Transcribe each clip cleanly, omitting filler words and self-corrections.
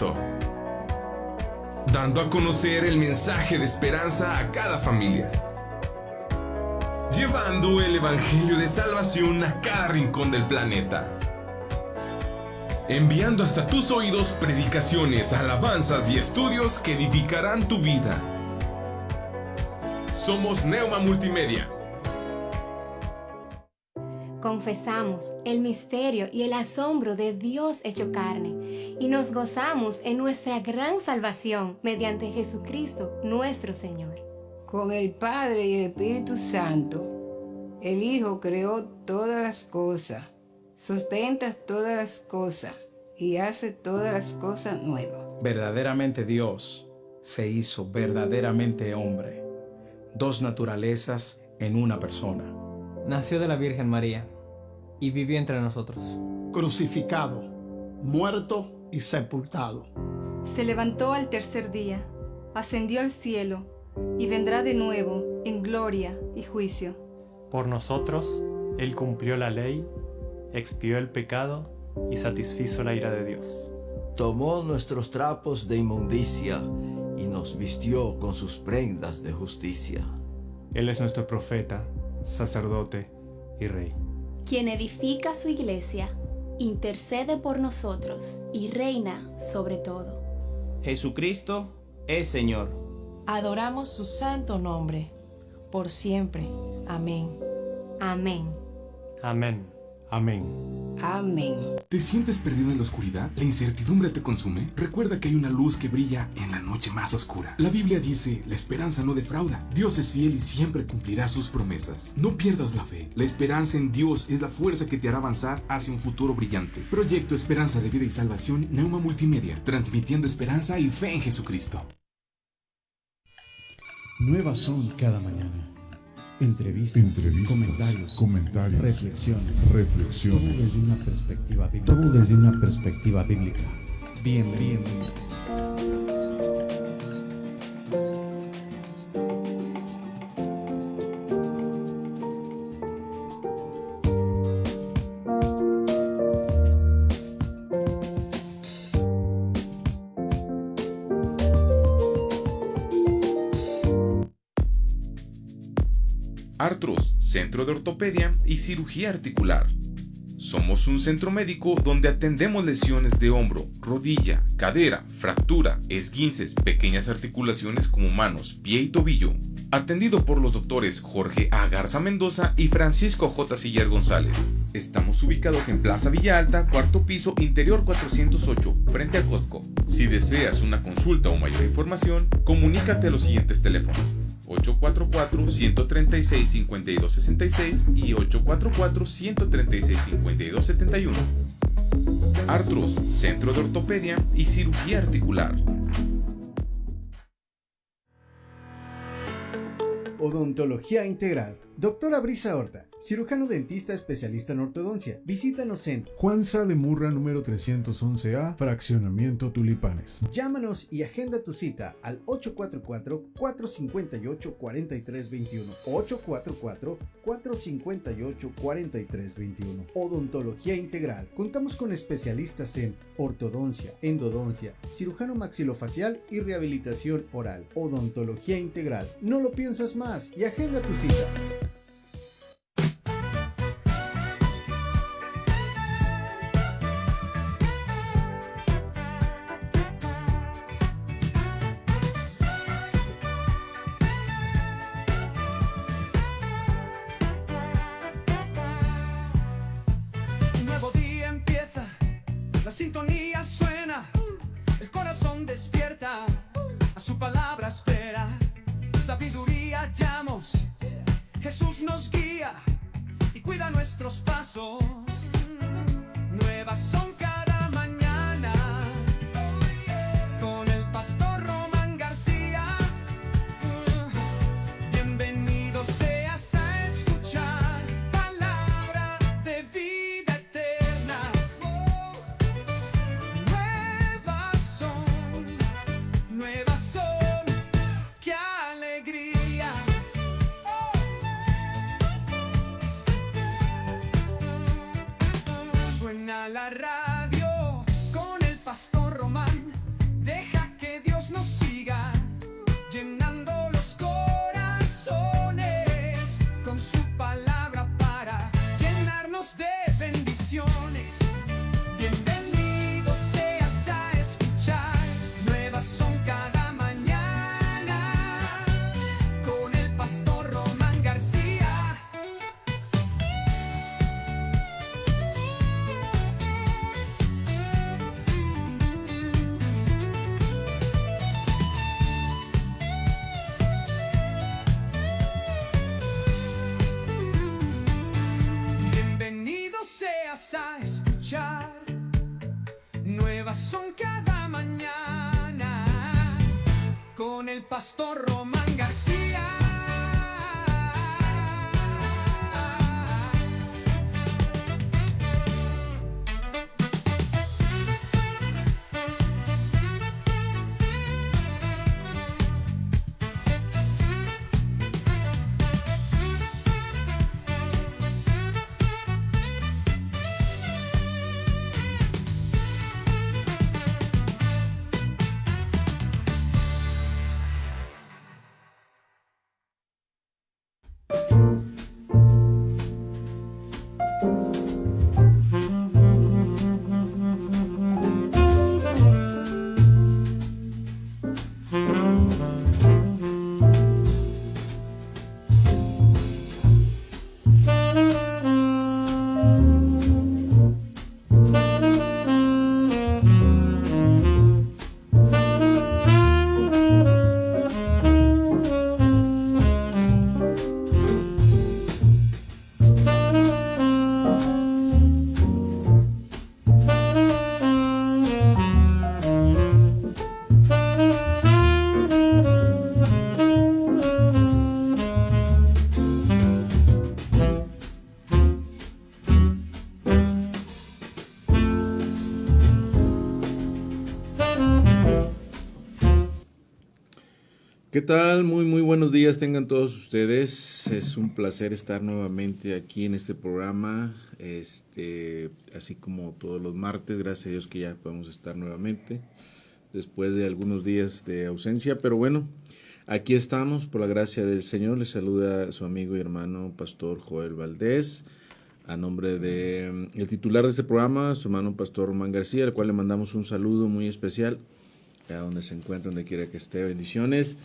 Cristo, dando a conocer el mensaje de esperanza a cada familia, llevando el evangelio de salvación a cada rincón del planeta, enviando hasta tus oídos predicaciones, alabanzas y estudios que edificarán tu vida. Somos Neuma Multimedia. Confesamos el misterio y el asombro de Dios hecho carne y nos gozamos en nuestra gran salvación mediante Jesucristo nuestro Señor. Con el Padre y el Espíritu Santo, el Hijo creó todas las cosas, sustenta todas las cosas y hace todas las cosas nuevas. Verdaderamente Dios se hizo verdaderamente hombre, dos naturalezas en una persona. Nació de la Virgen María y vivió entre nosotros. Crucificado, muerto y sepultado. Se levantó al tercer día, ascendió al cielo y vendrá de nuevo en gloria y juicio. Por nosotros, Él cumplió la ley, expió el pecado y satisfizo la ira de Dios. Tomó nuestros trapos de inmundicia y nos vistió con sus prendas de justicia. Él es nuestro profeta, sacerdote y rey. Quien edifica su iglesia, intercede por nosotros y reina sobre todo. Jesucristo es Señor. Adoramos su santo nombre, por siempre. Amén. Amén. Amén. Amén. Amén. ¿Te sientes perdido en la oscuridad? ¿La incertidumbre te consume? Recuerda que hay una luz que brilla en la noche más oscura. La Biblia dice, la esperanza no defrauda. Dios es fiel y siempre cumplirá sus promesas. No pierdas la fe. La esperanza en Dios es la fuerza que te hará avanzar hacia un futuro brillante. Proyecto Esperanza de Vida y Salvación, Neuma Multimedia, transmitiendo esperanza y fe en Jesucristo. Nuevas son cada mañana. Entrevistas, comentarios, reflexiones. Todo desde una perspectiva bíblica. Bienvenido. Artros, Centro de Ortopedia y Cirugía Articular. Somos un centro médico donde atendemos lesiones de hombro, rodilla, cadera, fractura, esguinces, pequeñas articulaciones como manos, pie y tobillo. Atendido por los doctores Jorge A. Garza Mendoza y Francisco J. Siller González. Estamos ubicados en Plaza Villa Alta, cuarto piso, interior 408, frente al Costco. Si deseas una consulta o mayor información, comunícate a los siguientes teléfonos: 844-136-5266 y 844-136-5271. Artros, Centro de Ortopedia y Cirugía Articular. Odontología Integral. Doctora Brisa Horta, cirujano dentista especialista en ortodoncia. Visítanos en Juan Sá de Murra, número 311A, Fraccionamiento Tulipanes. Llámanos y agenda tu cita al 844-458-4321. 844-458-4321. Odontología Integral. Contamos con especialistas en ortodoncia, endodoncia, cirujano maxilofacial y rehabilitación oral. Odontología Integral. No lo piensas más y agenda tu cita. Un nuevo día empieza, la sintonía suena, el corazón despierta, a su palabra espera, sabiduría hallamos, Jesús nos guía y cuida nuestros pasos, nuevas son cada mañana, con el pastor Román García, bienvenido seas a escuchar palabra de vida eterna, nuevas son, qué alegría. pastor Román García. ¿Qué tal? Muy buenos días tengan todos ustedes. Es un placer estar nuevamente aquí en este programa, así como todos los martes. Gracias a Dios que ya podemos estar nuevamente después de algunos días de ausencia, pero bueno, aquí estamos por la gracia del Señor. Les saluda su amigo y hermano Pastor Joel Valdés, a nombre de el titular de este programa, su hermano Pastor Román García, al cual le mandamos un saludo muy especial a donde se encuentre, donde quiera que esté. Bendiciones.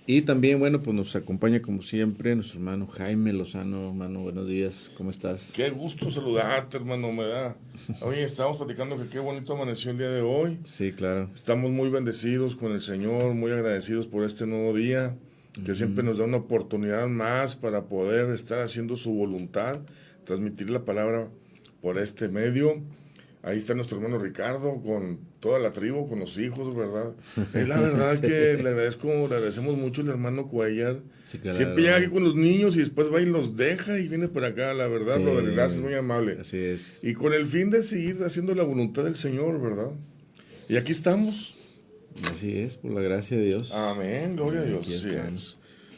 Y también, bueno, pues nos acompaña como siempre nuestro hermano Jaime Lozano. Hermano, buenos días, ¿cómo estás? Qué gusto saludarte, hermano, me da. Oye, estamos platicando que qué bonito amaneció el día de hoy. Sí, claro. Estamos muy bendecidos con el Señor, muy agradecidos por este nuevo día, que siempre nos da una oportunidad más para poder estar haciendo su voluntad, transmitir la palabra por este medio. Ahí está nuestro hermano Ricardo con toda la tribu, con los hijos, ¿verdad? Es la verdad que le agradecemos mucho al hermano Cuellar. Sí, claro. Siempre llega aquí con los niños y después va y los deja y viene para acá, la verdad, Sí. brother, gracias, muy amable. Así es. Y con el fin de seguir haciendo la voluntad del Señor, ¿verdad? Y aquí estamos. Así es, por la gracia de Dios. Amén, gloria a Dios. Aquí Así estamos.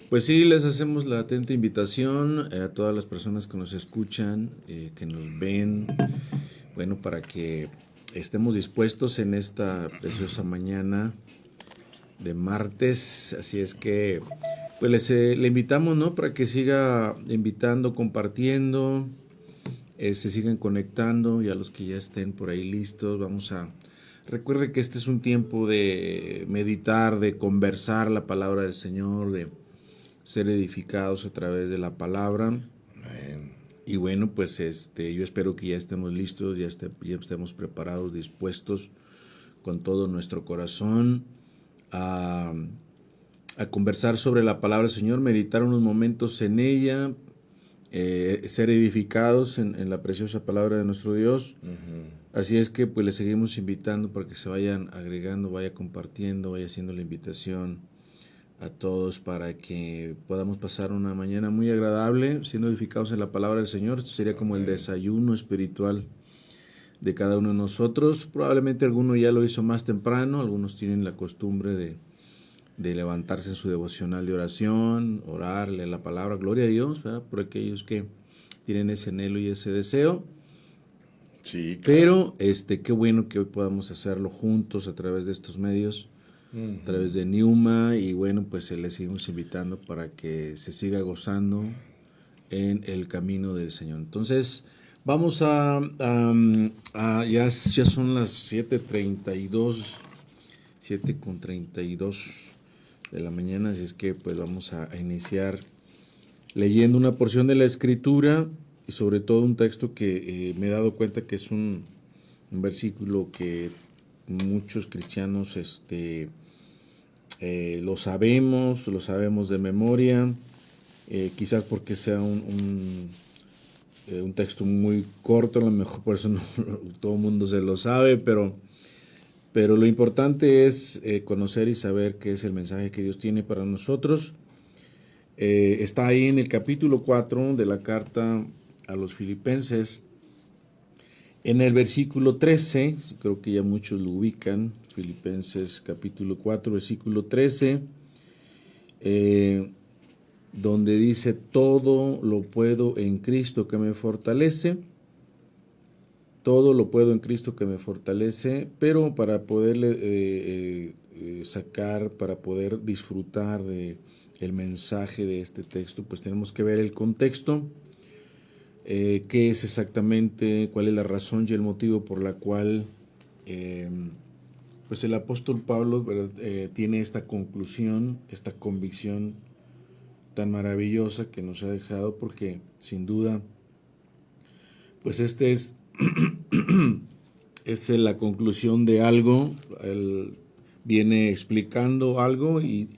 Pues sí, les hacemos la atenta invitación a todas las personas que nos escuchan, que nos ven, bueno, para que estemos dispuestos en esta preciosa mañana de martes. Así es que, pues le invitamos, ¿no? Para que siga invitando, compartiendo, se sigan conectando, y a los que ya estén por ahí listos, recuerde que este es un tiempo de meditar, de conversar la palabra del Señor, de ser edificados a través de la palabra. Amén. Y bueno, pues yo espero que ya estemos listos, ya estemos preparados, dispuestos con todo nuestro corazón a conversar sobre la palabra del Señor, meditar unos momentos en ella, ser edificados en la preciosa palabra de nuestro Dios. Así es que pues les seguimos invitando para que se vayan agregando, vaya compartiendo, vaya haciendo la invitación a todos para que podamos pasar una mañana muy agradable, siendo edificados en la palabra del Señor. Esto sería como el desayuno espiritual de cada uno de nosotros. Probablemente alguno ya lo hizo más temprano, algunos tienen la costumbre de levantarse en su devocional de oración, orarle la palabra, gloria a Dios, ¿verdad? Por aquellos que tienen ese anhelo y ese deseo. Sí, claro. Pero qué bueno que hoy podamos hacerlo juntos a través de estos medios, a través de Neuma, y bueno, pues le seguimos invitando para que se siga gozando en el camino del Señor. Entonces, vamos ya son las 7:32, 7:32 de la mañana, así es que pues vamos a iniciar leyendo una porción de la Escritura, y sobre todo un texto que me he dado cuenta que es un versículo que muchos cristianos lo sabemos de memoria, quizás porque sea un texto muy corto, a lo mejor por eso no todo el mundo se lo sabe, pero Pero lo importante es conocer y saber qué es el mensaje que Dios tiene para nosotros. Está ahí en el capítulo 4 de la carta a los Filipenses, en el versículo 13, creo que ya muchos lo ubican, Filipenses capítulo 4, versículo 13, donde dice, todo lo puedo en Cristo que me fortalece. Todo lo puedo en Cristo que me fortalece, pero para poderle sacar, para poder disfrutar de el mensaje de este texto, pues tenemos que ver el contexto, qué es exactamente, cuál es la razón y el motivo por la cual pues el apóstol Pablo, ¿verdad? Tiene esta conclusión, esta convicción tan maravillosa que nos ha dejado, porque sin duda, pues este es la conclusión de algo. Él viene explicando algo y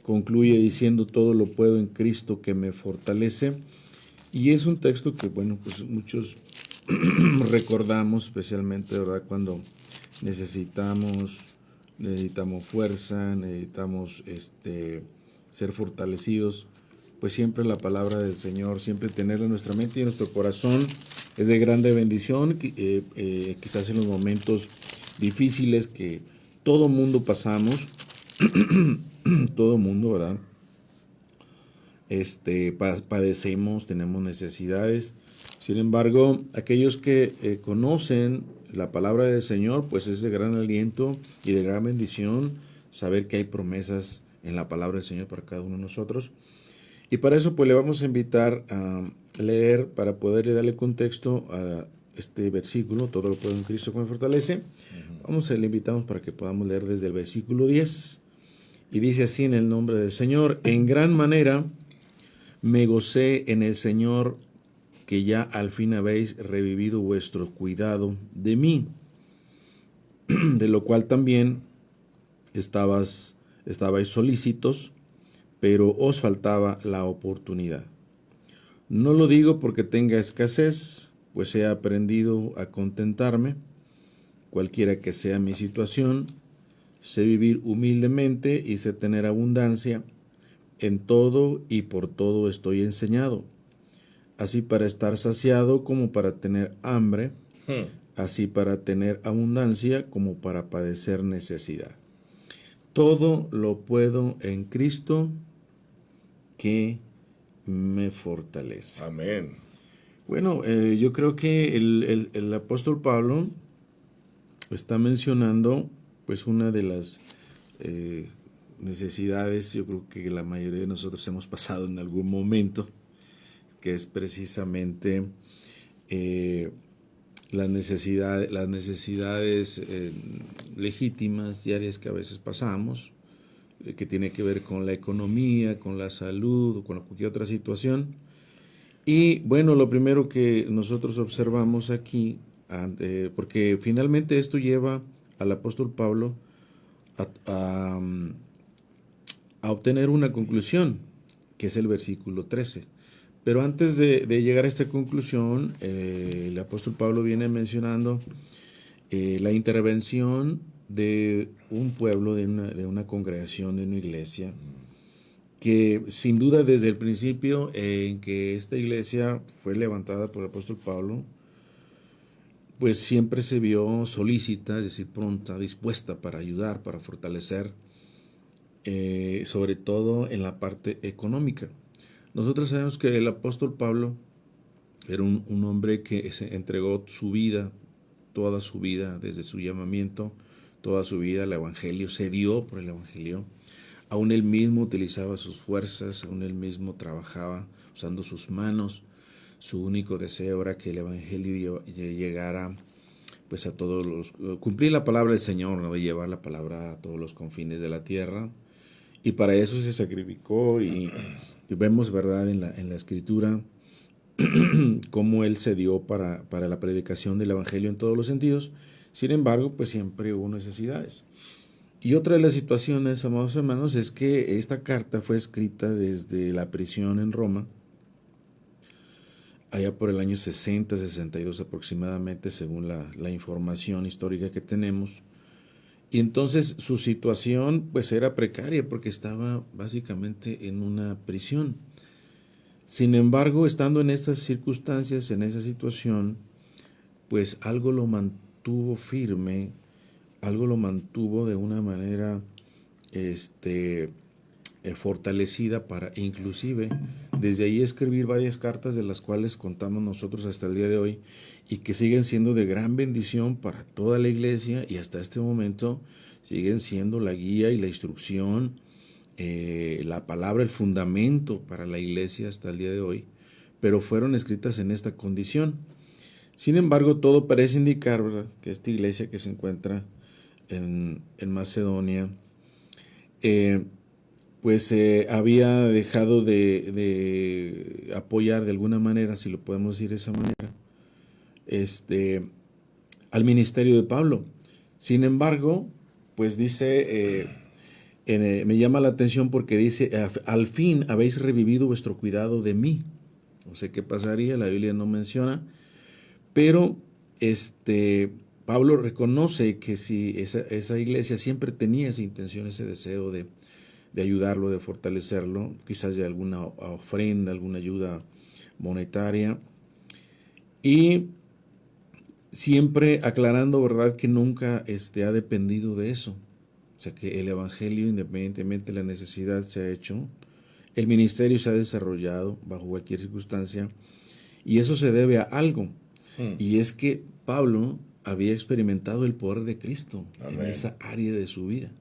concluye diciendo, todo lo puedo en Cristo que me fortalece. Y es un texto que, bueno, pues muchos recordamos, especialmente, ¿verdad?, cuando necesitamos fuerza, necesitamos ser fortalecidos. Pues siempre la palabra del Señor, siempre tenerla en nuestra mente y en nuestro corazón es de grande bendición, quizás en los momentos difíciles que todo mundo pasamos, todo mundo, ¿verdad? Padecemos, tenemos necesidades. Sin embargo, aquellos que conocen la palabra del Señor, pues es de gran aliento y de gran bendición saber que hay promesas en la palabra del Señor para cada uno de nosotros. Y para eso pues le vamos a invitar a leer, para poderle darle contexto a este versículo, todo lo puedo en Cristo que me fortalece. Le invitamos para que podamos leer desde el versículo 10. Y dice así en el nombre del Señor, en gran manera me gocé en el Señor que ya al fin habéis revivido vuestro cuidado de mí, de lo cual también estabais solícitos, pero os faltaba la oportunidad. No lo digo porque tenga escasez, pues he aprendido a contentarme, cualquiera que sea mi situación, sé vivir humildemente y sé tener abundancia, en todo y por todo estoy enseñado, así para estar saciado como para tener hambre, así para tener abundancia como para padecer necesidad. Todo lo puedo en Cristo que me fortalece. Amén. Bueno, yo creo que el apóstol Pablo está mencionando pues una de las necesidades, yo creo que la mayoría de nosotros hemos pasado en algún momento, que es precisamente las necesidades legítimas diarias que a veces pasamos, que tiene que ver con la economía, con la salud o con cualquier otra situación. Y bueno, lo primero que nosotros observamos aquí, porque finalmente esto lleva al apóstol Pablo a obtener una conclusión, que es el versículo 13. Pero antes de llegar a esta conclusión, el apóstol Pablo viene mencionando la intervención de un pueblo, de una congregación, de una iglesia, que sin duda desde el principio en que esta iglesia fue levantada por el apóstol Pablo, pues siempre se vio solícita, es decir, pronta, dispuesta para ayudar, para fortalecer, sobre todo en la parte económica. Nosotros sabemos que el apóstol Pablo era un hombre que se entregó su vida, toda su vida, desde su llamamiento, toda su vida al evangelio, se dio por el evangelio. Aún él mismo utilizaba sus fuerzas, aún él mismo trabajaba usando sus manos. Su único deseo era que el evangelio llegara pues a todos los, cumplir la palabra del Señor, ¿no?, de llevar la palabra a todos los confines de la tierra. Y para eso se sacrificó y vemos, ¿verdad?, en la escritura cómo él se dio para la predicación del evangelio en todos los sentidos. Sin embargo, pues siempre hubo necesidades. Y otra de las situaciones, amados hermanos, es que esta carta fue escrita desde la prisión en Roma allá por el año 60, 62 aproximadamente, según la información histórica que tenemos. Y entonces su situación pues era precaria porque estaba básicamente en una prisión. Sin embargo, estando en estas circunstancias, en esa situación, pues algo lo mantuvo firme, algo lo mantuvo de una manera fortalecida para inclusive desde ahí escribir varias cartas de las cuales contamos nosotros hasta el día de hoy y que siguen siendo de gran bendición para toda la iglesia y hasta este momento siguen siendo la guía y la instrucción, la palabra, el fundamento para la iglesia hasta el día de hoy, pero fueron escritas en esta condición. Sin embargo, todo parece indicar, ¿verdad?, que esta iglesia que se encuentra en Macedonia, pues había dejado de apoyar de alguna manera, si lo podemos decir de esa manera, al ministerio de Pablo. Sin embargo, pues dice, me llama la atención porque dice, al fin habéis revivido vuestro cuidado de mí. No sé qué pasaría, la Biblia no menciona, pero Pablo reconoce que si esa iglesia siempre tenía esa intención, ese deseo de ayudarlo, de fortalecerlo, quizás de alguna ofrenda, alguna ayuda monetaria, y siempre aclarando, ¿verdad?, que nunca ha dependido de eso. O sea, que el evangelio, independientemente de la necesidad, se ha hecho, el ministerio se ha desarrollado bajo cualquier circunstancia, y eso se debe a algo, y es que Pablo había experimentado el poder de Cristo. Amén. En esa área de su vida,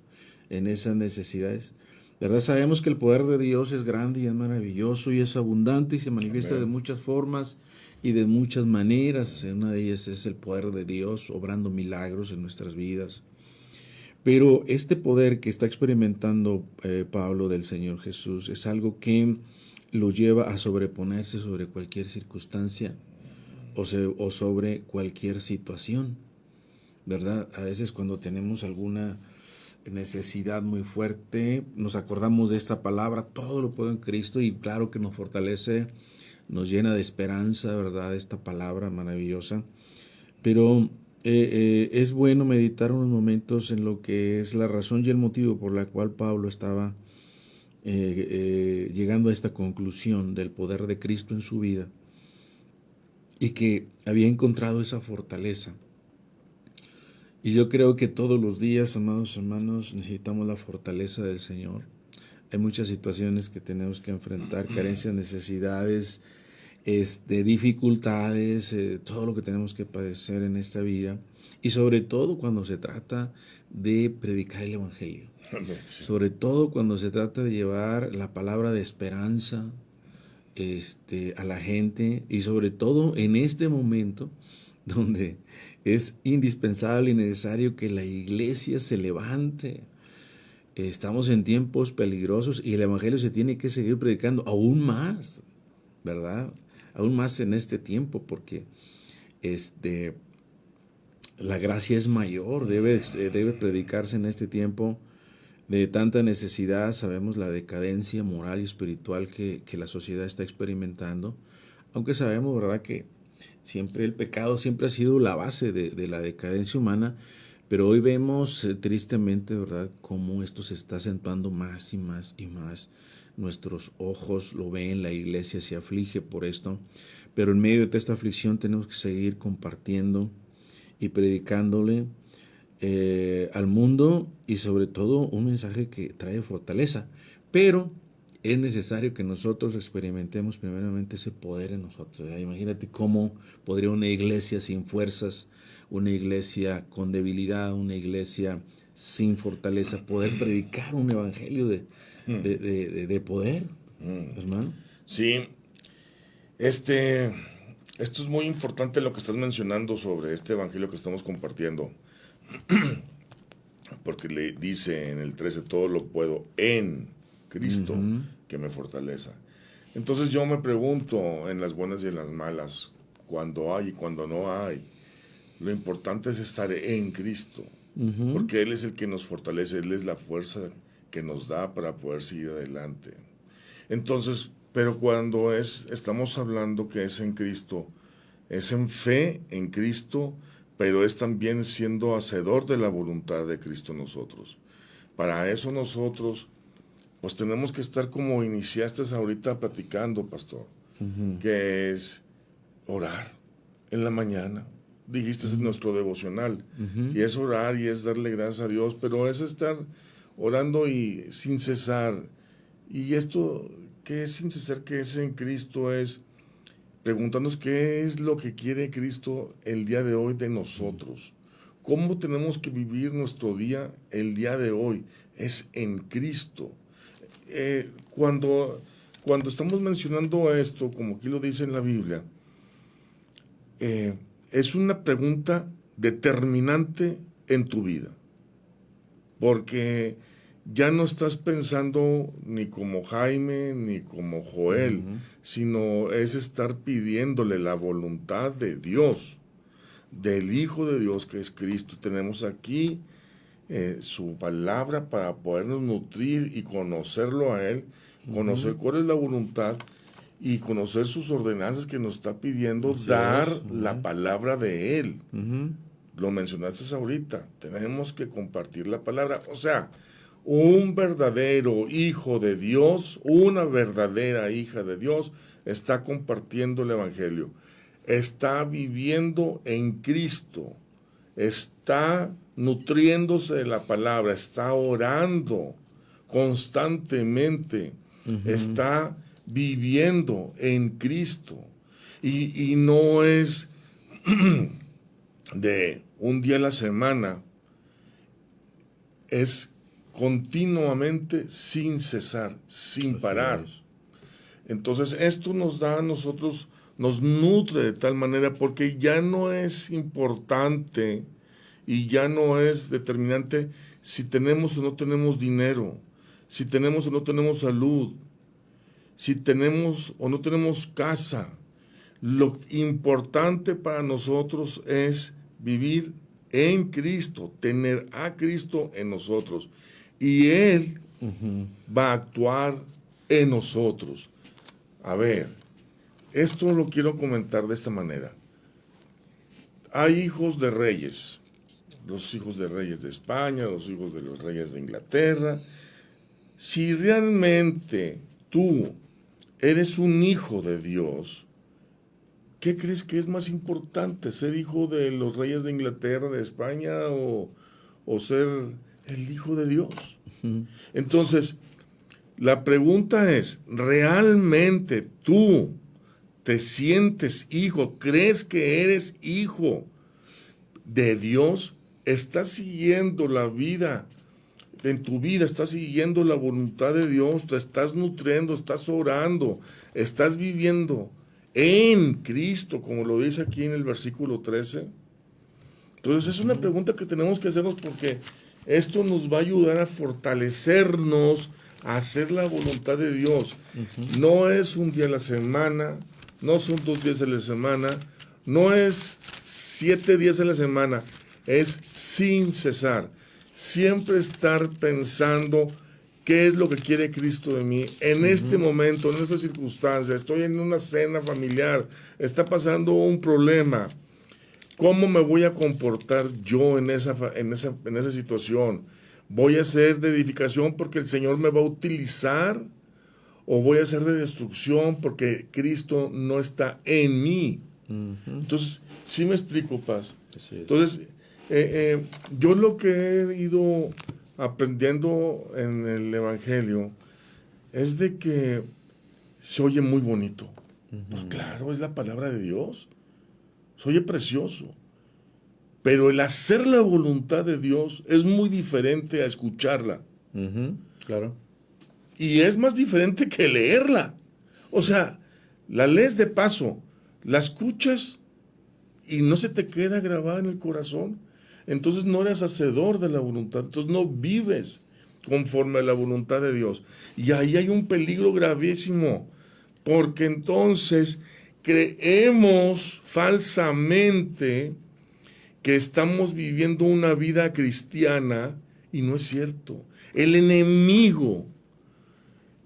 en esas necesidades. ¿Verdad? Sabemos que el poder de Dios es grande y es maravilloso y es abundante y se manifiesta de muchas formas y de muchas maneras. Una de ellas es el poder de Dios obrando milagros en nuestras vidas. Pero este poder que está experimentando Pablo del Señor Jesús es algo que lo lleva a sobreponerse sobre cualquier circunstancia o sobre cualquier situación, ¿verdad? A veces cuando tenemos alguna necesidad muy fuerte, nos acordamos de esta palabra, todo lo puedo en Cristo, y claro que nos fortalece, nos llena de esperanza, ¿verdad? Esta palabra maravillosa. Pero es bueno meditar unos momentos en lo que es la razón y el motivo por la cual Pablo estaba llegando a esta conclusión del poder de Cristo en su vida y que había encontrado esa fortaleza. Y yo creo que todos los días, amados hermanos, necesitamos la fortaleza del Señor. Hay muchas situaciones que tenemos que enfrentar, carencias, necesidades, dificultades, todo lo que tenemos que padecer en esta vida. Y sobre todo cuando se trata de predicar el Evangelio. Sí. Sobre todo cuando se trata de llevar la palabra de esperanza a la gente. Y sobre todo en este momento donde es indispensable y necesario que la iglesia se levante. Estamos en tiempos peligrosos y el Evangelio se tiene que seguir predicando aún más, ¿verdad? Aún más en este tiempo, porque la gracia es mayor, debe predicarse en este tiempo de tanta necesidad. Sabemos la decadencia moral y espiritual que la sociedad está experimentando, aunque sabemos, ¿verdad?, que siempre el pecado siempre ha sido la base de la decadencia humana, pero hoy vemos tristemente, ¿verdad?, cómo esto se está acentuando más y más y más. Nuestros ojos lo ven, la iglesia se aflige por esto, pero en medio de esta aflicción tenemos que seguir compartiendo y predicándole al mundo, y sobre todo un mensaje que trae fortaleza, pero es necesario que nosotros experimentemos primeramente ese poder en nosotros. Imagínate cómo podría una iglesia sin fuerzas, una iglesia con debilidad, una iglesia sin fortaleza, poder predicar un evangelio de poder, hermano. Sí, esto es muy importante lo que estás mencionando sobre este evangelio que estamos compartiendo, porque le dice en el 13, todo lo puedo en Cristo que me fortaleza. Entonces yo me pregunto, en las buenas y en las malas, cuando hay y cuando no hay, lo importante es estar en Cristo, porque Él es el que nos fortalece, Él es la fuerza que nos da para poder seguir adelante. Entonces, pero cuando estamos hablando que es en Cristo, es en fe en Cristo, pero es también siendo hacedor de la voluntad de Cristo en nosotros. Para eso nosotros, pues tenemos que estar como iniciaste ahorita platicando, pastor, que es orar en la mañana. Dijiste en nuestro devocional, y es orar y es darle gracias a Dios, pero es estar orando y sin cesar. Y esto, ¿qué es sin cesar? ¿Qué es en Cristo? Es preguntarnos qué es lo que quiere Cristo el día de hoy de nosotros. ¿Cómo tenemos que vivir nuestro día el día de hoy? Es en Cristo. Cuando estamos mencionando esto, como aquí lo dice en la Biblia, es una pregunta determinante en tu vida. Porque ya no estás pensando ni como Jaime ni como Joel, sino es estar pidiéndole la voluntad de Dios, del Hijo de Dios que es Cristo. Tenemos aquí su palabra para podernos nutrir y conocerlo a Él, conocer cuál es la voluntad y conocer sus ordenanzas que nos está pidiendo, dar la palabra de Él. Lo mencionaste ahorita, tenemos que compartir la palabra. O sea, un verdadero hijo de Dios, una verdadera hija de Dios, está compartiendo el Evangelio, está viviendo en Cristo, está nutriéndose de la palabra, está orando constantemente, está viviendo en Cristo. Y no es de un día a la semana, es continuamente, sin cesar, sin parar. Entonces esto nos da a nosotros, nos nutre de tal manera, porque ya no es importante y ya no es determinante si tenemos o no tenemos dinero, si tenemos o no tenemos salud, si tenemos o no tenemos casa. Lo importante para nosotros es vivir en Cristo, tener a Cristo en nosotros. Y Él va a actuar en nosotros. A ver, esto lo quiero comentar de esta manera. Hay hijos de reyes, los hijos de reyes de España, los hijos de los reyes de Inglaterra. Si realmente tú eres un hijo de Dios, ¿qué crees que es más importante? ¿Ser hijo de los reyes de Inglaterra, de España, o ser el hijo de Dios? Entonces, la pregunta es, ¿realmente tú te sientes hijo? ¿Crees que eres hijo de Dios? ¿Estás siguiendo la vida? En tu vida estás siguiendo la voluntad de Dios, te estás nutriendo, estás orando, estás viviendo en Cristo, como lo dice aquí en el versículo 13. Entonces es una pregunta que tenemos que hacernos, porque esto nos va a ayudar a fortalecernos, a hacer la voluntad de Dios. No es un día a la semana, no son 2 días a la semana, no es 7 días a la semana, es sin cesar. Siempre estar pensando qué es lo que quiere Cristo de mí en este momento, en esta circunstancia. Estoy en una cena familiar, está pasando un problema. ¿Cómo me voy a comportar yo en esa situación? ¿Voy a ser de edificación porque el Señor me va a utilizar? ¿O voy a ser de destrucción porque Cristo no está en mí? Entonces, ¿sí me explico, Paz? Entonces, yo lo que he ido aprendiendo en el Evangelio es de que se oye muy bonito. Pues claro, es la palabra de Dios. Se oye precioso. Pero el hacer la voluntad de Dios es muy diferente a escucharla. Claro. Y es más diferente que leerla. O sea, la lees de paso, la escuchas y no se te queda grabada en el corazón. Entonces no eres hacedor de la voluntad, entonces no vives conforme a la voluntad de Dios. Y ahí hay un peligro gravísimo, porque entonces creemos falsamente que estamos viviendo una vida cristiana y no es cierto. El enemigo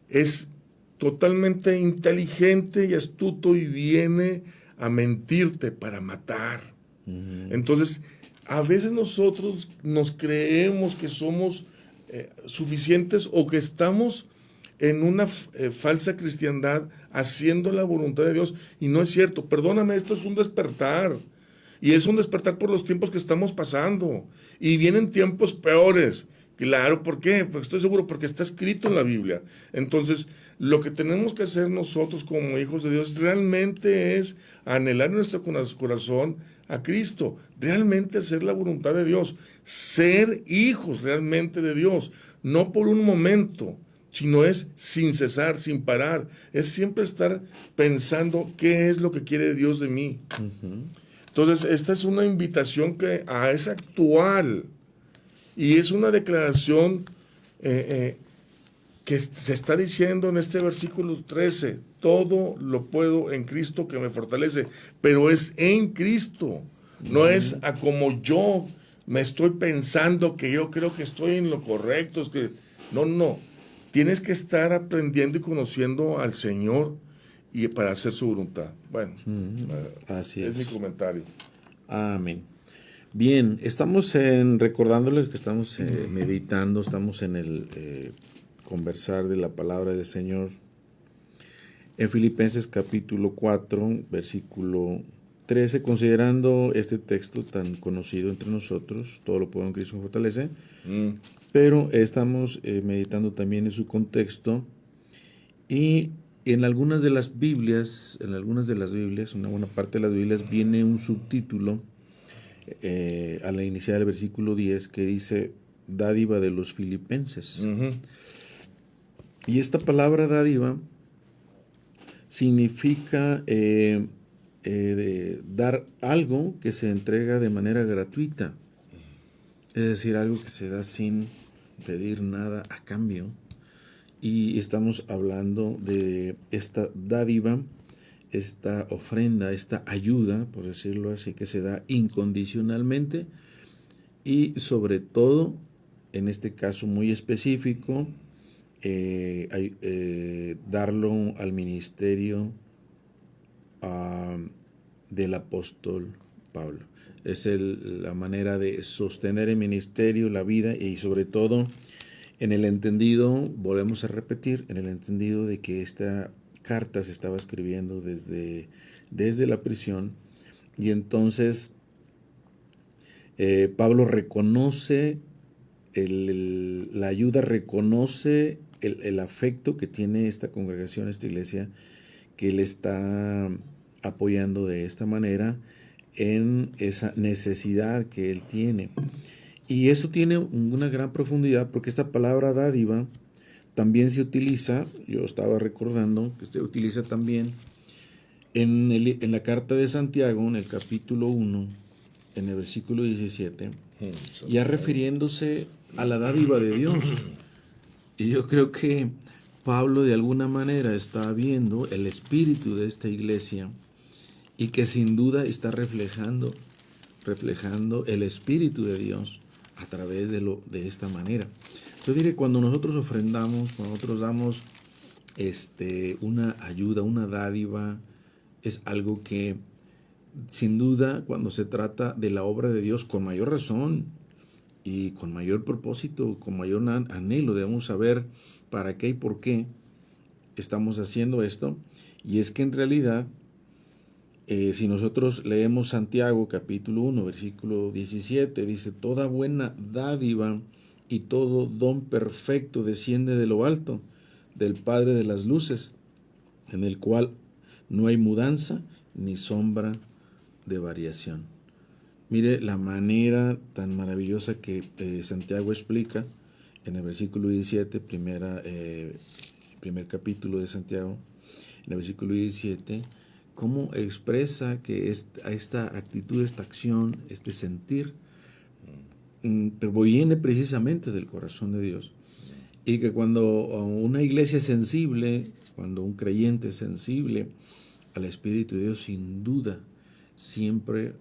es totalmente inteligente y astuto y viene a mentirte para matar. Entonces, a veces nosotros nos creemos que somos suficientes o que estamos en una falsa cristiandad haciendo la voluntad de Dios, y no es cierto. Perdóname, esto es un despertar, y es un despertar por los tiempos que estamos pasando, y vienen tiempos peores. Claro, ¿por qué? Porque estoy seguro, porque está escrito en la Biblia. Entonces, lo que tenemos que hacer nosotros como hijos de Dios realmente es anhelar en nuestro corazón a Cristo, realmente hacer la voluntad de Dios, ser hijos realmente de Dios, no por un momento, sino es sin cesar, sin parar, es siempre estar pensando qué es lo que quiere Dios de mí. Entonces, esta es una invitación que es actual, y es una declaración que se está diciendo en este versículo 13, todo lo puedo en Cristo que me fortalece, pero es en Cristo, no es a como yo me estoy pensando que yo creo que estoy en lo correcto, es que no, tienes que estar aprendiendo y conociendo al Señor y para hacer su voluntad. Bueno, así es mi comentario. Amén. Bien, estamos recordándoles que estamos meditando, estamos en el conversar de la palabra del Señor en Filipenses capítulo 4, versículo 13, considerando este texto tan conocido entre nosotros, todo lo puedo en Cristo que me fortalece, pero estamos meditando también en su contexto, y en algunas de las Biblias, una buena parte de las Biblias, viene un subtítulo a la inicial del versículo 10 que dice dádiva de los filipenses. Y esta palabra dádiva significa dar algo que se entrega de manera gratuita, es decir, algo que se da sin pedir nada a cambio. Y estamos hablando de esta dádiva, esta ofrenda, esta ayuda, por decirlo así, que se da incondicionalmente, y sobre todo, en este caso muy específico, darlo al ministerio del apóstol Pablo. Es la manera de sostener el ministerio, la vida, y sobre todo en el entendido, volvemos a repetir, en el entendido de que esta carta se estaba escribiendo desde la prisión, y entonces Pablo reconoce la ayuda, reconoce el afecto que tiene esta congregación, esta iglesia, que le está apoyando de esta manera en esa necesidad que él tiene. Y eso tiene una gran profundidad, porque esta palabra dádiva también se utiliza, yo estaba recordando que se utiliza también en la carta de Santiago, en el capítulo 1, en el versículo 17, ya refiriéndose a la dádiva de Dios. Y yo creo que Pablo de alguna manera está viendo el espíritu de esta iglesia, y que sin duda está reflejando el espíritu de Dios a través de esta manera. Yo diré, cuando nosotros ofrendamos, cuando nosotros damos una ayuda, una dádiva, es algo que sin duda, cuando se trata de la obra de Dios, con mayor razón y con mayor propósito, con mayor anhelo, debemos saber para qué y por qué estamos haciendo esto. Y es que en realidad, si nosotros leemos Santiago capítulo 1, versículo 17, dice: toda buena dádiva y todo don perfecto desciende de lo alto, del Padre de las luces, en el cual no hay mudanza ni sombra de variación. Mire la manera tan maravillosa que Santiago explica en el versículo 17, primer capítulo de Santiago, en el versículo 17, cómo expresa que esta actitud, esta acción, este sentir, proviene precisamente del corazón de Dios. Y que cuando una iglesia es sensible, cuando un creyente es sensible al Espíritu de Dios, sin duda, siempre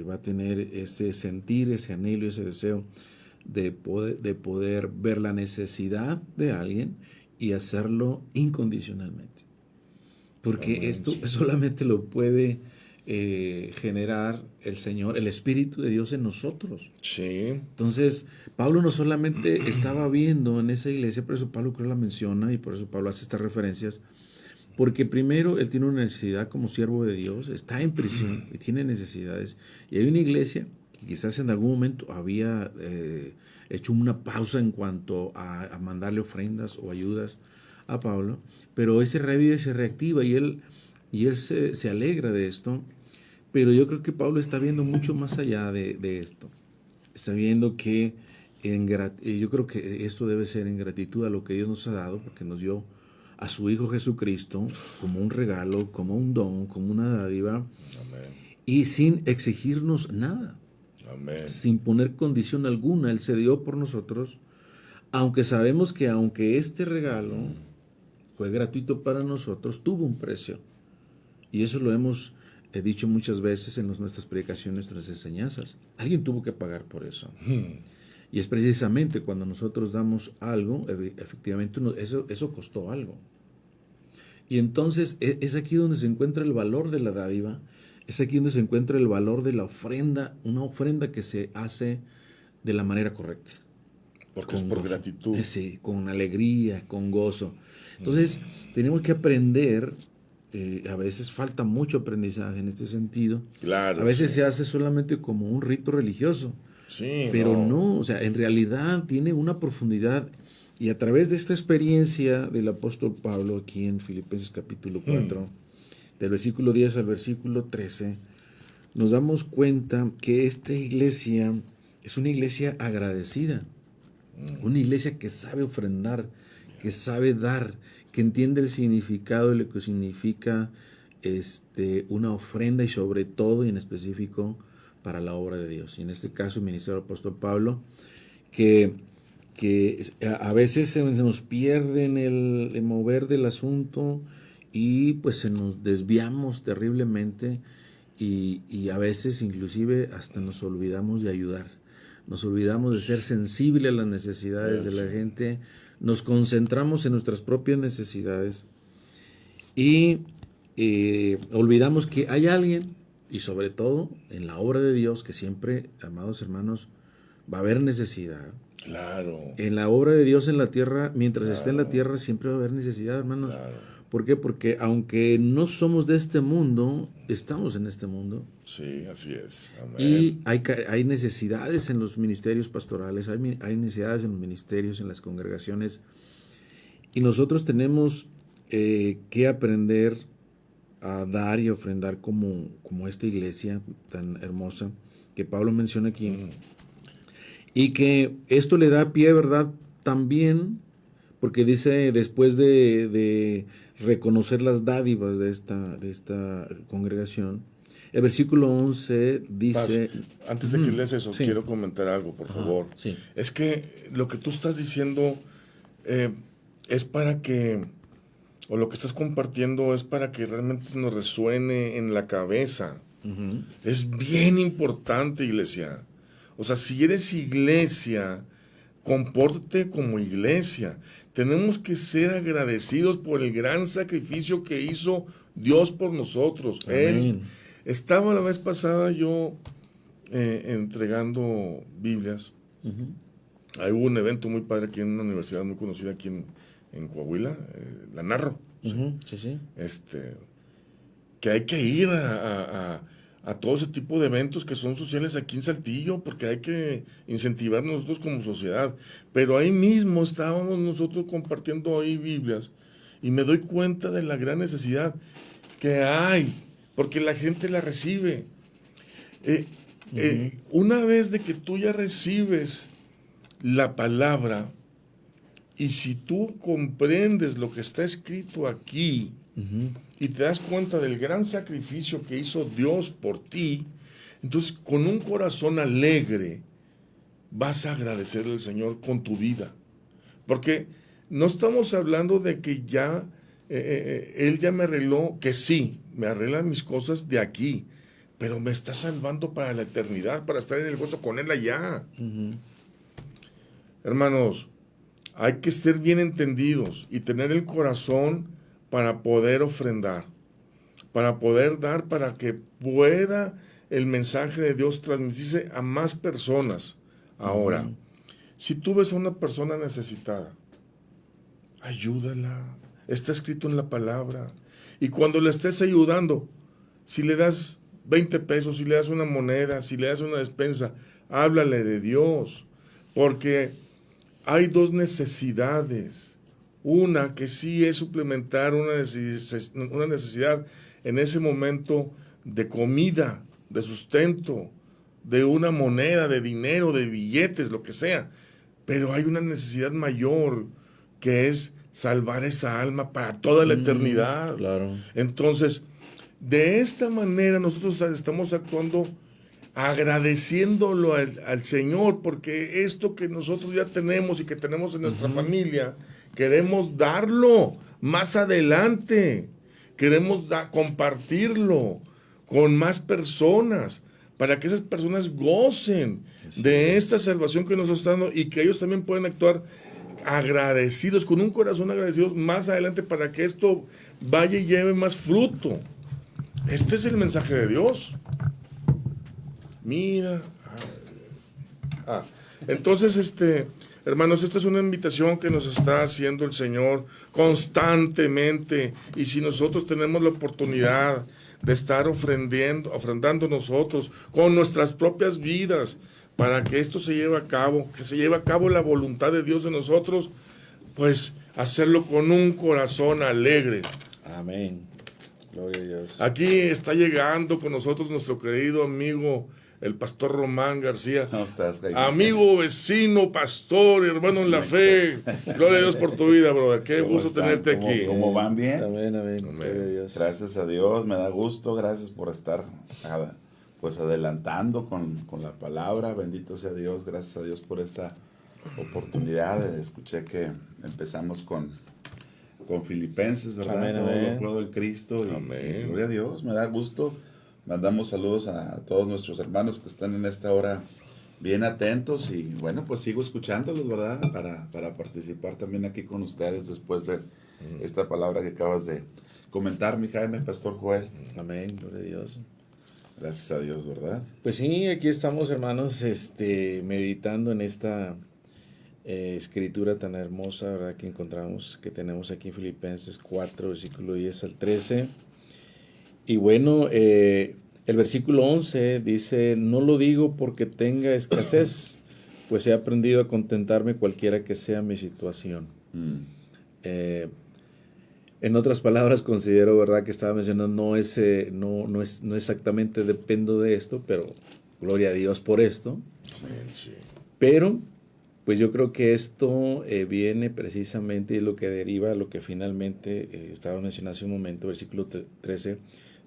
va a tener ese sentir, ese anhelo, ese deseo de poder ver la necesidad de alguien y hacerlo incondicionalmente. Porque esto solamente lo puede generar el Señor, el Espíritu de Dios en nosotros. Sí. Entonces, Pablo no solamente estaba viendo en esa iglesia, por eso Pablo creo la menciona y por eso Pablo hace estas referencias, porque primero él tiene una necesidad como siervo de Dios, está en prisión y tiene necesidades. Y hay una iglesia que quizás en algún momento había hecho una pausa en cuanto a mandarle ofrendas o ayudas a Pablo, pero hoy se revive, se reactiva y él se alegra de esto. Pero yo creo que Pablo está viendo mucho más allá de esto. Está viendo que yo creo que esto debe ser en gratitud a lo que Dios nos ha dado, porque nos dio a su Hijo Jesucristo como un regalo, como un don, como una dádiva. Amén. Y sin exigirnos nada. Amén. Sin poner condición alguna. Él se dio por nosotros, aunque sabemos que aunque este regalo fue gratuito para nosotros, tuvo un precio. Y eso lo hemos dicho muchas veces en nuestras predicaciones, nuestras enseñanzas. Alguien tuvo que pagar por eso. Y es precisamente cuando nosotros damos algo, efectivamente eso costó algo. Y entonces es aquí donde se encuentra el valor de la dádiva, es aquí donde se encuentra el valor de la ofrenda, una ofrenda que se hace de la manera correcta. Porque es por gozo. gratitud. Sí, con alegría, con gozo. Entonces, tenemos que aprender. A veces falta mucho aprendizaje en este sentido. Claro. A veces se hace solamente como un rito religioso. Sí, pero no, o sea, en realidad tiene una profundidad. Y a través de esta experiencia del apóstol Pablo aquí en Filipenses capítulo 4, del versículo 10 al versículo 13, nos damos cuenta que esta iglesia es una iglesia agradecida. Una iglesia que sabe ofrendar, que sabe dar, que entiende el significado de lo que significa una ofrenda y sobre todo y en específico para la obra de Dios. Y en este caso el ministerio del apóstol Pablo, que a veces se nos pierde en el mover del asunto y pues se nos desviamos terriblemente y a veces inclusive hasta nos olvidamos de ayudar. Nos olvidamos de ser sensibles a las necesidades de la gente, nos concentramos en nuestras propias necesidades y olvidamos que hay alguien, y sobre todo en la obra de Dios, que siempre, amados hermanos, va a haber necesidad. Claro. En la obra de Dios en la tierra, mientras esté en la tierra, siempre va a haber necesidad, hermanos. Claro. ¿Por qué? Porque aunque no somos de este mundo, estamos en este mundo. Sí, así es. Amén. Y hay necesidades en los ministerios pastorales, hay necesidades en los ministerios, en las congregaciones. Y nosotros tenemos que aprender a dar y ofrendar como esta iglesia tan hermosa que Pablo menciona aquí. Y que esto le da pie, ¿verdad? También, porque dice después de reconocer las dádivas de esta congregación, el versículo 11 dice... Antes de que leas eso, quiero comentar algo, por favor. Sí. Es que lo que tú estás diciendo es para que, o lo que estás compartiendo es para que realmente nos resuene en la cabeza. Es bien importante, iglesia. O sea, si eres iglesia, compórtate como iglesia. Tenemos que ser agradecidos por el gran sacrificio que hizo Dios por nosotros. Él estaba la vez pasada yo entregando Biblias. Ahí hubo un evento muy padre aquí en una universidad muy conocida aquí en Coahuila, la Narro. Sí. Que hay que ir a todo ese tipo de eventos que son sociales aquí en Saltillo, porque hay que incentivarnos nosotros como sociedad. Pero ahí mismo estábamos nosotros compartiendo ahí Biblias y me doy cuenta de la gran necesidad que hay, porque la gente la recibe. Una vez de que tú ya recibes la palabra y si tú comprendes lo que está escrito aquí, y te das cuenta del gran sacrificio que hizo Dios por ti, entonces con un corazón alegre vas a agradecerle al Señor con tu vida. Porque no estamos hablando de que ya Él ya me arregló, que sí, me arregla mis cosas de aquí, pero me está salvando para la eternidad, para estar en el gozo con Él allá. Hermanos, hay que ser bien entendidos y tener el corazón para poder ofrendar, para poder dar, para que pueda el mensaje de Dios transmitirse a más personas. Ahora, si tú ves a una persona necesitada, ayúdala. Está escrito en la palabra. Y cuando le estés ayudando, si le das 20 pesos, si le das una moneda, si le das una despensa, háblale de Dios. Porque hay dos necesidades. Una que sí es suplementar una necesidad en ese momento de comida, de sustento, de una moneda, de dinero, de billetes, lo que sea. Pero hay una necesidad mayor que es salvar esa alma para toda la eternidad. Claro. Entonces, de esta manera nosotros estamos actuando agradeciéndolo al Señor, porque esto que nosotros ya tenemos y que tenemos en nuestra familia, queremos darlo más adelante, queremos compartirlo con más personas, para que esas personas gocen de esta salvación que nos está dando y que ellos también puedan actuar agradecidos, con un corazón agradecido más adelante, para que esto vaya y lleve más fruto. Este es el mensaje de Dios. Mira. Entonces, hermanos, esta es una invitación que nos está haciendo el Señor constantemente. Y si nosotros tenemos la oportunidad de estar ofrendando nosotros con nuestras propias vidas para que esto se lleve a cabo, que se lleve a cabo la voluntad de Dios en nosotros, pues hacerlo con un corazón alegre. Amén. Gloria a Dios. Aquí está llegando con nosotros nuestro querido amigo, el pastor Román García. ¿Cómo estás, Jaime? Amigo, vecino, pastor, hermano en la fe. Gloria a Dios por tu vida, brother. Qué gusto tenerte aquí. ¿Cómo van bien? Amén, amén. Gracias a Dios, me da gusto. Gracias por estar pues adelantando con la palabra. Bendito sea Dios. Gracias a Dios por esta oportunidad. Escuché que empezamos con Filipenses, ¿verdad? Amén, Todo amén. lo puedo en Cristo. Amén. Gloria a Dios, me da gusto. Mandamos saludos a todos nuestros hermanos que están en esta hora bien atentos y bueno, pues sigo escuchándolos, ¿verdad? Para participar también aquí con ustedes después de esta palabra que acabas de comentar, mi Jaime, Pastor Joel. Amén, gloria a Dios. Gracias a Dios, ¿verdad? Pues sí, aquí estamos, hermanos, meditando en esta escritura tan hermosa, ¿verdad? Que encontramos, que tenemos aquí en Filipenses 4, versículo 10 al 13. Y bueno, el versículo 11 dice, no lo digo porque tenga escasez, pues he aprendido a contentarme cualquiera que sea mi situación. En otras palabras, considero, ¿verdad?, que estaba mencionando, no exactamente dependo de esto, pero gloria a Dios por esto. Sí. Pero, pues yo creo que esto viene precisamente, y es lo que deriva, lo que finalmente estaba mencionando hace un momento, versículo 13,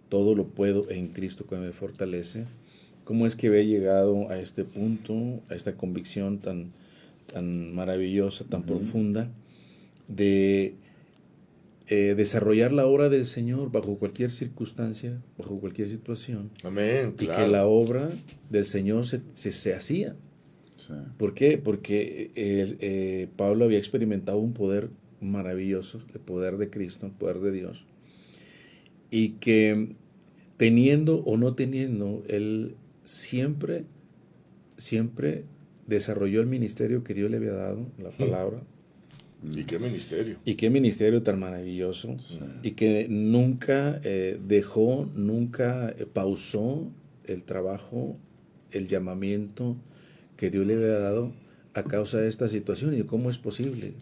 todo lo puedo en Cristo que me fortalece. ¿Cómo es que he llegado a este punto, a esta convicción tan maravillosa, tan profunda, de desarrollar la obra del Señor bajo cualquier circunstancia, bajo cualquier situación? Amén, y claro. que la obra del Señor se hacía. Sí. ¿Por qué? Porque Pablo había experimentado un poder maravilloso, el poder de Cristo, el poder de Dios, y que teniendo o no teniendo, él siempre desarrolló el ministerio que Dios le había dado, la palabra. ¿Y qué ministerio? Y qué ministerio tan maravilloso. Sí. Y que nunca nunca pausó el trabajo, el llamamiento que Dios le había dado a causa de esta situación. ¿Y cómo es posible?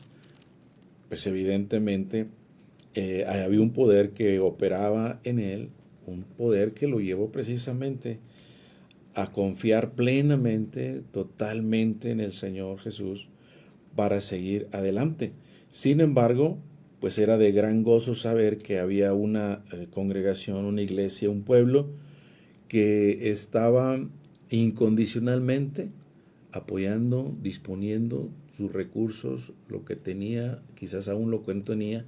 Pues evidentemente había un poder que operaba en él, un poder que lo llevó precisamente a confiar plenamente, totalmente en el Señor Jesús, para seguir adelante. Sin embargo, pues era de gran gozo saber que había una congregación, una iglesia, un pueblo que estaba incondicionalmente apoyando, disponiendo sus recursos, lo que tenía, quizás aún lo que no tenía,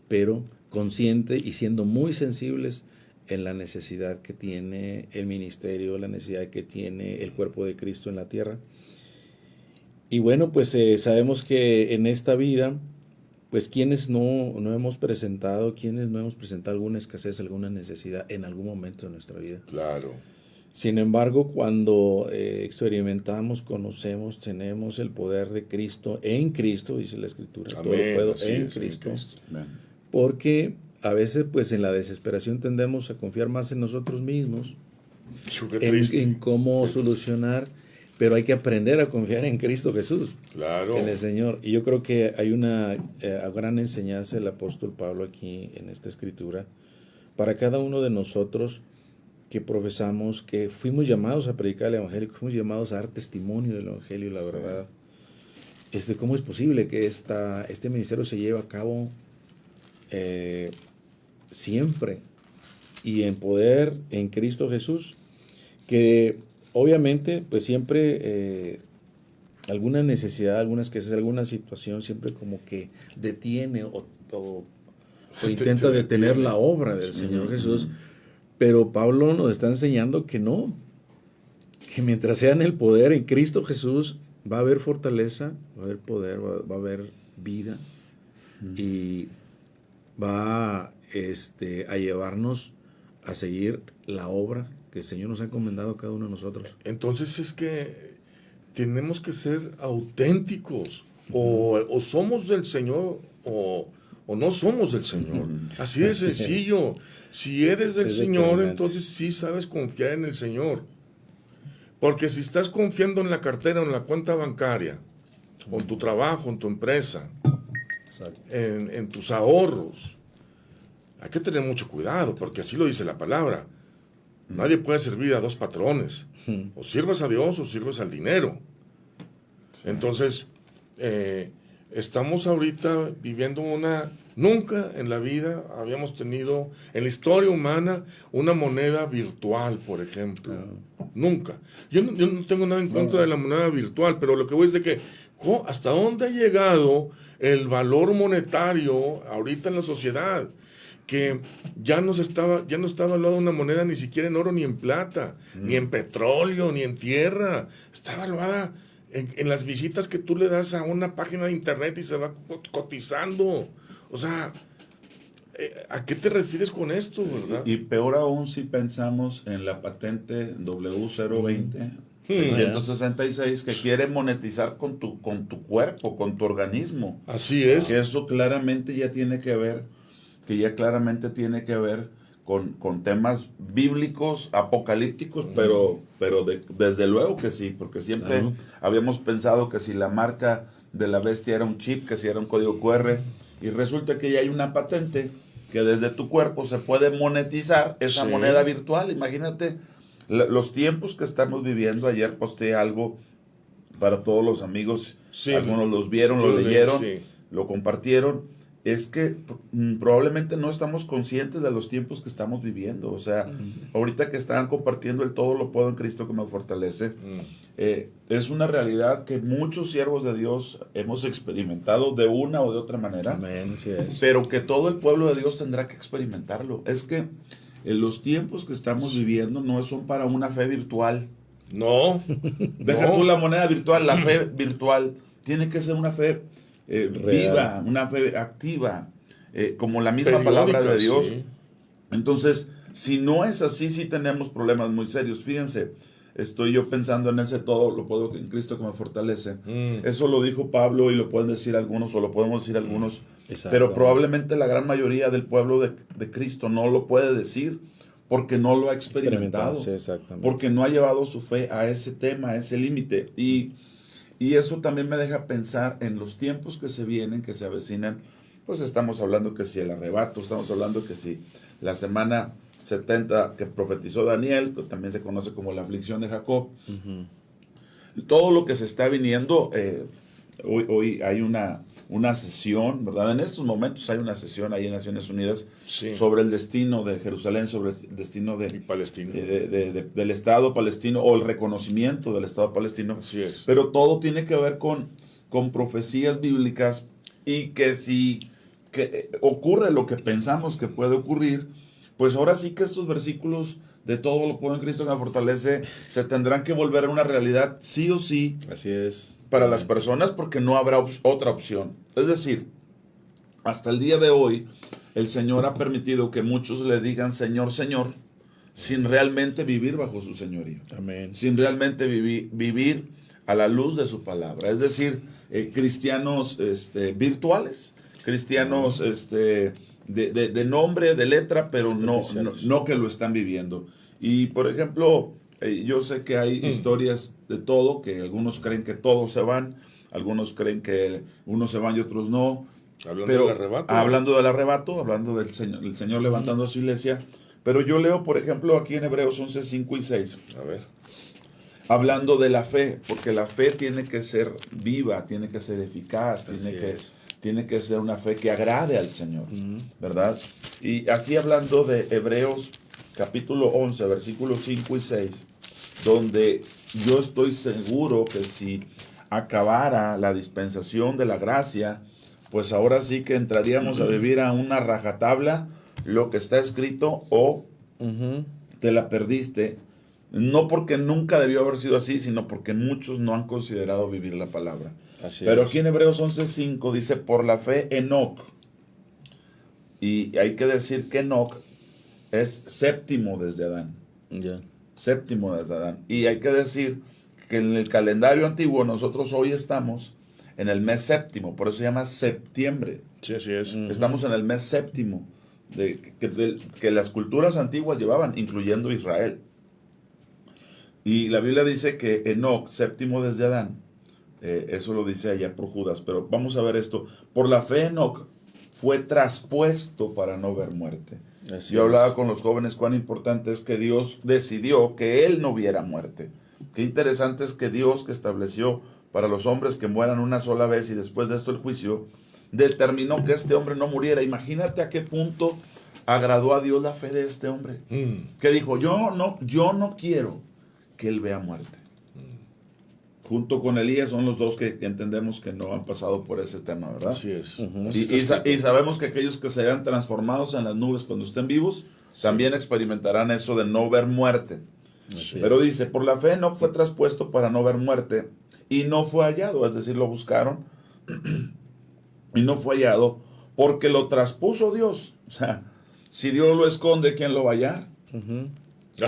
pero consciente y siendo muy sensibles en la necesidad que tiene el ministerio, la necesidad que tiene el cuerpo de Cristo en la tierra. Y bueno, pues sabemos que en esta vida, pues quienes no hemos presentado alguna escasez, alguna necesidad en algún momento de nuestra vida. Claro. Sin embargo, cuando experimentamos, conocemos, tenemos el poder de Cristo, en Cristo, dice la Escritura, Amén, todo lo puedo en es, Cristo. en Cristo. Porque a veces, pues en la desesperación tendemos a confiar más en nosotros mismos, en cómo solucionar, pero hay que aprender a confiar en Cristo Jesús, claro, en el Señor. Y yo creo que hay una gran enseñanza del apóstol Pablo aquí en esta Escritura para cada uno de nosotros que profesamos, que fuimos llamados a predicar el Evangelio, que fuimos llamados a dar testimonio del Evangelio y la verdad. ¿Cómo es posible que este ministerio se lleve a cabo siempre y en poder en Cristo Jesús? Que obviamente, pues siempre alguna necesidad, algunas escasez, alguna situación siempre como que detiene o intenta detener la obra del Señor Jesús. Pero Pablo nos está enseñando que no, que mientras sea en el poder en Cristo Jesús, va a haber fortaleza, va a haber poder, va a haber vida y va a llevarnos a seguir la obra que el Señor nos ha encomendado a cada uno de nosotros. Entonces es que tenemos que ser auténticos, o somos del Señor o no somos del Señor. Así de sencillo. Si eres del Señor, entonces sí sabes confiar en el Señor. Porque si estás confiando en la cartera o en la cuenta bancaria, o en tu trabajo, en tu empresa, en tus ahorros, hay que tener mucho cuidado, porque así lo dice la palabra. Nadie puede servir a dos patrones. O sirves a Dios o sirves al dinero. Entonces, estamos ahorita viviendo nunca en la vida habíamos tenido, en la historia humana, una moneda virtual, por ejemplo. Nunca. Yo no tengo nada en contra de la moneda virtual, pero lo que voy es de que, ¿hasta dónde ha llegado el valor monetario ahorita en la sociedad? Que ya no está valuada una moneda ni siquiera en oro ni en plata, ni en petróleo, ni en tierra. Está valuada en las visitas que tú le das a una página de internet y se va cotizando. O sea, ¿a qué te refieres con esto, verdad? Y peor aún si pensamos en la patente W020 666 que quiere monetizar con tu cuerpo, con tu organismo. Así es. Que eso claramente ya tiene que ver, con temas bíblicos, apocalípticos, pero desde luego que sí, porque siempre habíamos pensado que si la marca de la bestia era un chip, que si era un código QR, y resulta que ya hay una patente que desde tu cuerpo se puede monetizar esa moneda virtual. Imagínate los tiempos que estamos viviendo. Ayer posteé algo para todos los amigos, algunos los vieron, lo leyeron, lo compartieron. Es que probablemente no estamos conscientes de los tiempos que estamos viviendo. O sea, ahorita que están compartiendo el todo lo puedo en Cristo que me fortalece, es una realidad que muchos siervos de Dios hemos experimentado de una o de otra manera. Amén, sí es. Pero que todo el pueblo de Dios tendrá que experimentarlo. Es que los tiempos que estamos viviendo no son para una fe virtual. No. Deja tú la moneda virtual, la fe virtual tiene que ser una fe viva, una fe activa, como la misma palabra de Dios. Entonces, si no es así, sí tenemos problemas muy serios. Fíjense, estoy yo pensando en ese todo lo puedo en Cristo que me fortalece. Eso lo dijo Pablo y lo pueden decir algunos, o lo podemos decir algunos, pero probablemente la gran mayoría del pueblo de Cristo no lo puede decir porque no lo ha experimentado, porque no ha llevado su fe a ese tema, a ese límite. Y eso también me deja pensar en los tiempos que se vienen, que se avecinan. Pues estamos hablando que si el arrebato, estamos hablando que si la semana 70 que profetizó Daniel, pues también se conoce como la aflicción de Jacob. Todo lo que se está viniendo, hoy hay una sesión, ¿verdad? En estos momentos hay una sesión ahí en Naciones Unidas sobre el destino de Jerusalén, sobre el destino de Palestina, del Estado palestino, o el reconocimiento del Estado palestino. Así es. Pero todo tiene que ver con profecías bíblicas, y que si ocurre lo que pensamos que puede ocurrir, pues ahora sí que estos versículos de todo lo puedo en Cristo que me fortalece se tendrán que volver una realidad sí o sí. Así es. Para las personas, porque no habrá otra opción. Es decir, hasta el día de hoy, el Señor ha permitido que muchos le digan Señor, Señor, sin realmente vivir bajo su señorío. Amén. Sin realmente vivir a la luz de su palabra. Es decir, cristianos virtuales, cristianos de nombre, de letra, pero no que lo están viviendo. Y, por ejemplo, yo sé que hay historias de todo, que algunos creen que todos se van, algunos creen que unos se van y otros no. Del arrebato. Hablando del arrebato, hablando del Señor levantando a su iglesia. Pero yo leo, por ejemplo, aquí en Hebreos 11, 5 y 6. A ver. Hablando de la fe, porque la fe tiene que ser viva, tiene que ser eficaz, tiene que ser una fe que agrade al Señor, ¿verdad? Y aquí hablando de Hebreos capítulo 11, versículos 5 y 6, donde yo estoy seguro que si acabara la dispensación de la gracia, pues ahora sí que entraríamos a vivir a una rajatabla lo que está escrito o te la perdiste, no porque nunca debió haber sido así, sino porque muchos no han considerado vivir la palabra. Pero aquí en Hebreos 11:5 dice, por la fe Enoc, y hay que decir que Enoc es séptimo desde Adán. Séptimo desde Adán. Y hay que decir que en el calendario antiguo nosotros hoy estamos en el mes séptimo, por eso se llama septiembre. Sí, así es. Estamos en el mes séptimo que las culturas antiguas llevaban, incluyendo Israel. Y la Biblia dice que Enoc, séptimo desde Adán, eso lo dice allá por Judas, pero vamos a ver esto. Por la fe Enoc fue traspuesto para no ver muerte. Yo hablaba con los jóvenes cuán importante es que Dios decidió que él no viera muerte. Qué interesante es que Dios, que estableció para los hombres que mueran una sola vez y después de esto el juicio, determinó que este hombre no muriera. Imagínate a qué punto agradó a Dios la fe de este hombre. Que dijo, yo no quiero que él vea muerte. Junto con Elías son los dos que entendemos que no han pasado por ese tema, ¿verdad? Así es. Y sabemos que aquellos que serán transformados en las nubes cuando estén vivos, también experimentarán eso de no ver muerte. Pero dice, por la fe no fue traspuesto para no ver muerte y no fue hallado, es decir, lo buscaron y no fue hallado porque lo traspuso Dios. O sea, si Dios lo esconde, ¿quién lo va a hallar?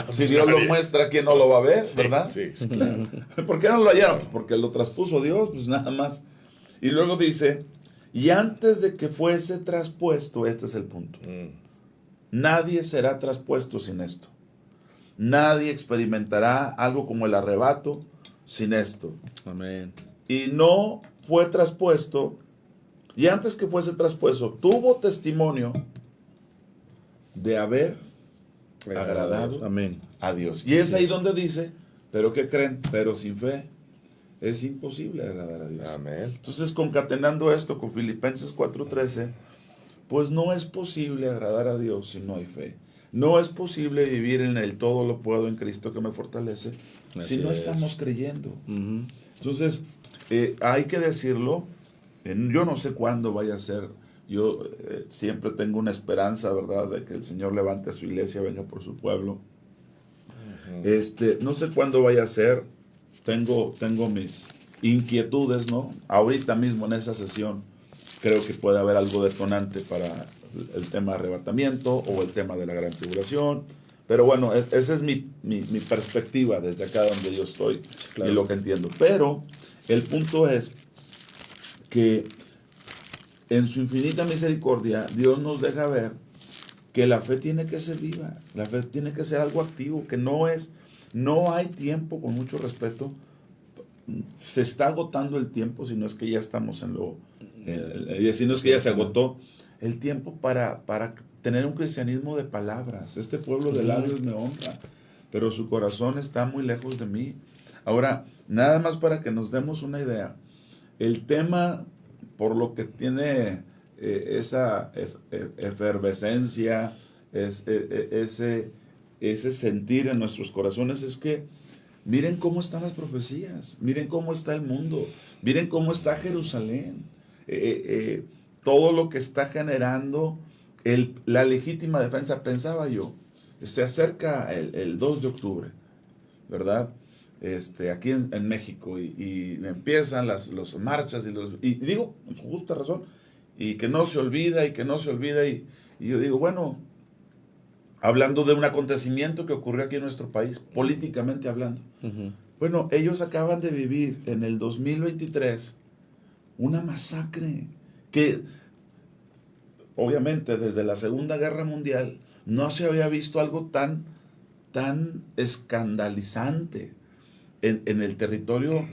Si Dios lo muestra, ¿quién no lo va a ver? ¿Verdad? Sí, claro. ¿Por qué no lo hallaron? Porque lo traspuso Dios, pues nada más. Y luego dice, y antes de que fuese traspuesto, este es el punto. Nadie será traspuesto sin esto. Nadie experimentará algo como el arrebato sin esto. Amén. Y no fue traspuesto, y antes que fuese traspuesto, tuvo testimonio de haber agradado a Dios. Y es ahí donde dice, pero ¿qué creen? Pero sin fe es imposible agradar a Dios. Amén. Entonces, concatenando esto con Filipenses 4:13, pues no es posible agradar a Dios si no hay fe. No es posible vivir en el todo lo puedo en Cristo que me fortalece si no estamos creyendo. Entonces, hay que decirlo. Yo no sé cuándo vaya a ser. Yo siempre tengo una esperanza, ¿verdad?, de que el Señor levante a su iglesia, venga por su pueblo. No sé cuándo vaya a ser. Tengo mis inquietudes, ¿no? Ahorita mismo en esa sesión creo que puede haber algo detonante para el tema de arrebatamiento o el tema de la gran tribulación. Pero bueno, esa es mi perspectiva desde acá donde yo estoy y lo que entiendo. Pero el punto es que en su infinita misericordia, Dios nos deja ver que la fe tiene que ser viva, la fe tiene que ser algo activo, que no hay tiempo, con mucho respeto, se está agotando el tiempo, si no es que ya estamos si no es que ya se agotó el tiempo para tener un cristianismo de palabras. Este pueblo de labios me honra, pero su corazón está muy lejos de mí. Ahora, nada más para que nos demos una idea, el tema por lo que tiene esa efervescencia, ese sentir en nuestros corazones, es que miren cómo están las profecías, miren cómo está el mundo, miren cómo está Jerusalén, todo lo que está generando la legítima defensa, pensaba yo, se acerca el 2 de octubre, ¿verdad? Aquí en México, y empiezan las marchas, y digo, con su justa razón, y que no se olvida, y yo digo, bueno, hablando de un acontecimiento que ocurrió aquí en nuestro país, políticamente hablando, bueno, ellos acaban de vivir en el 2023 una masacre que, obviamente, desde la Segunda Guerra Mundial no se había visto algo tan escandalizante en el territorio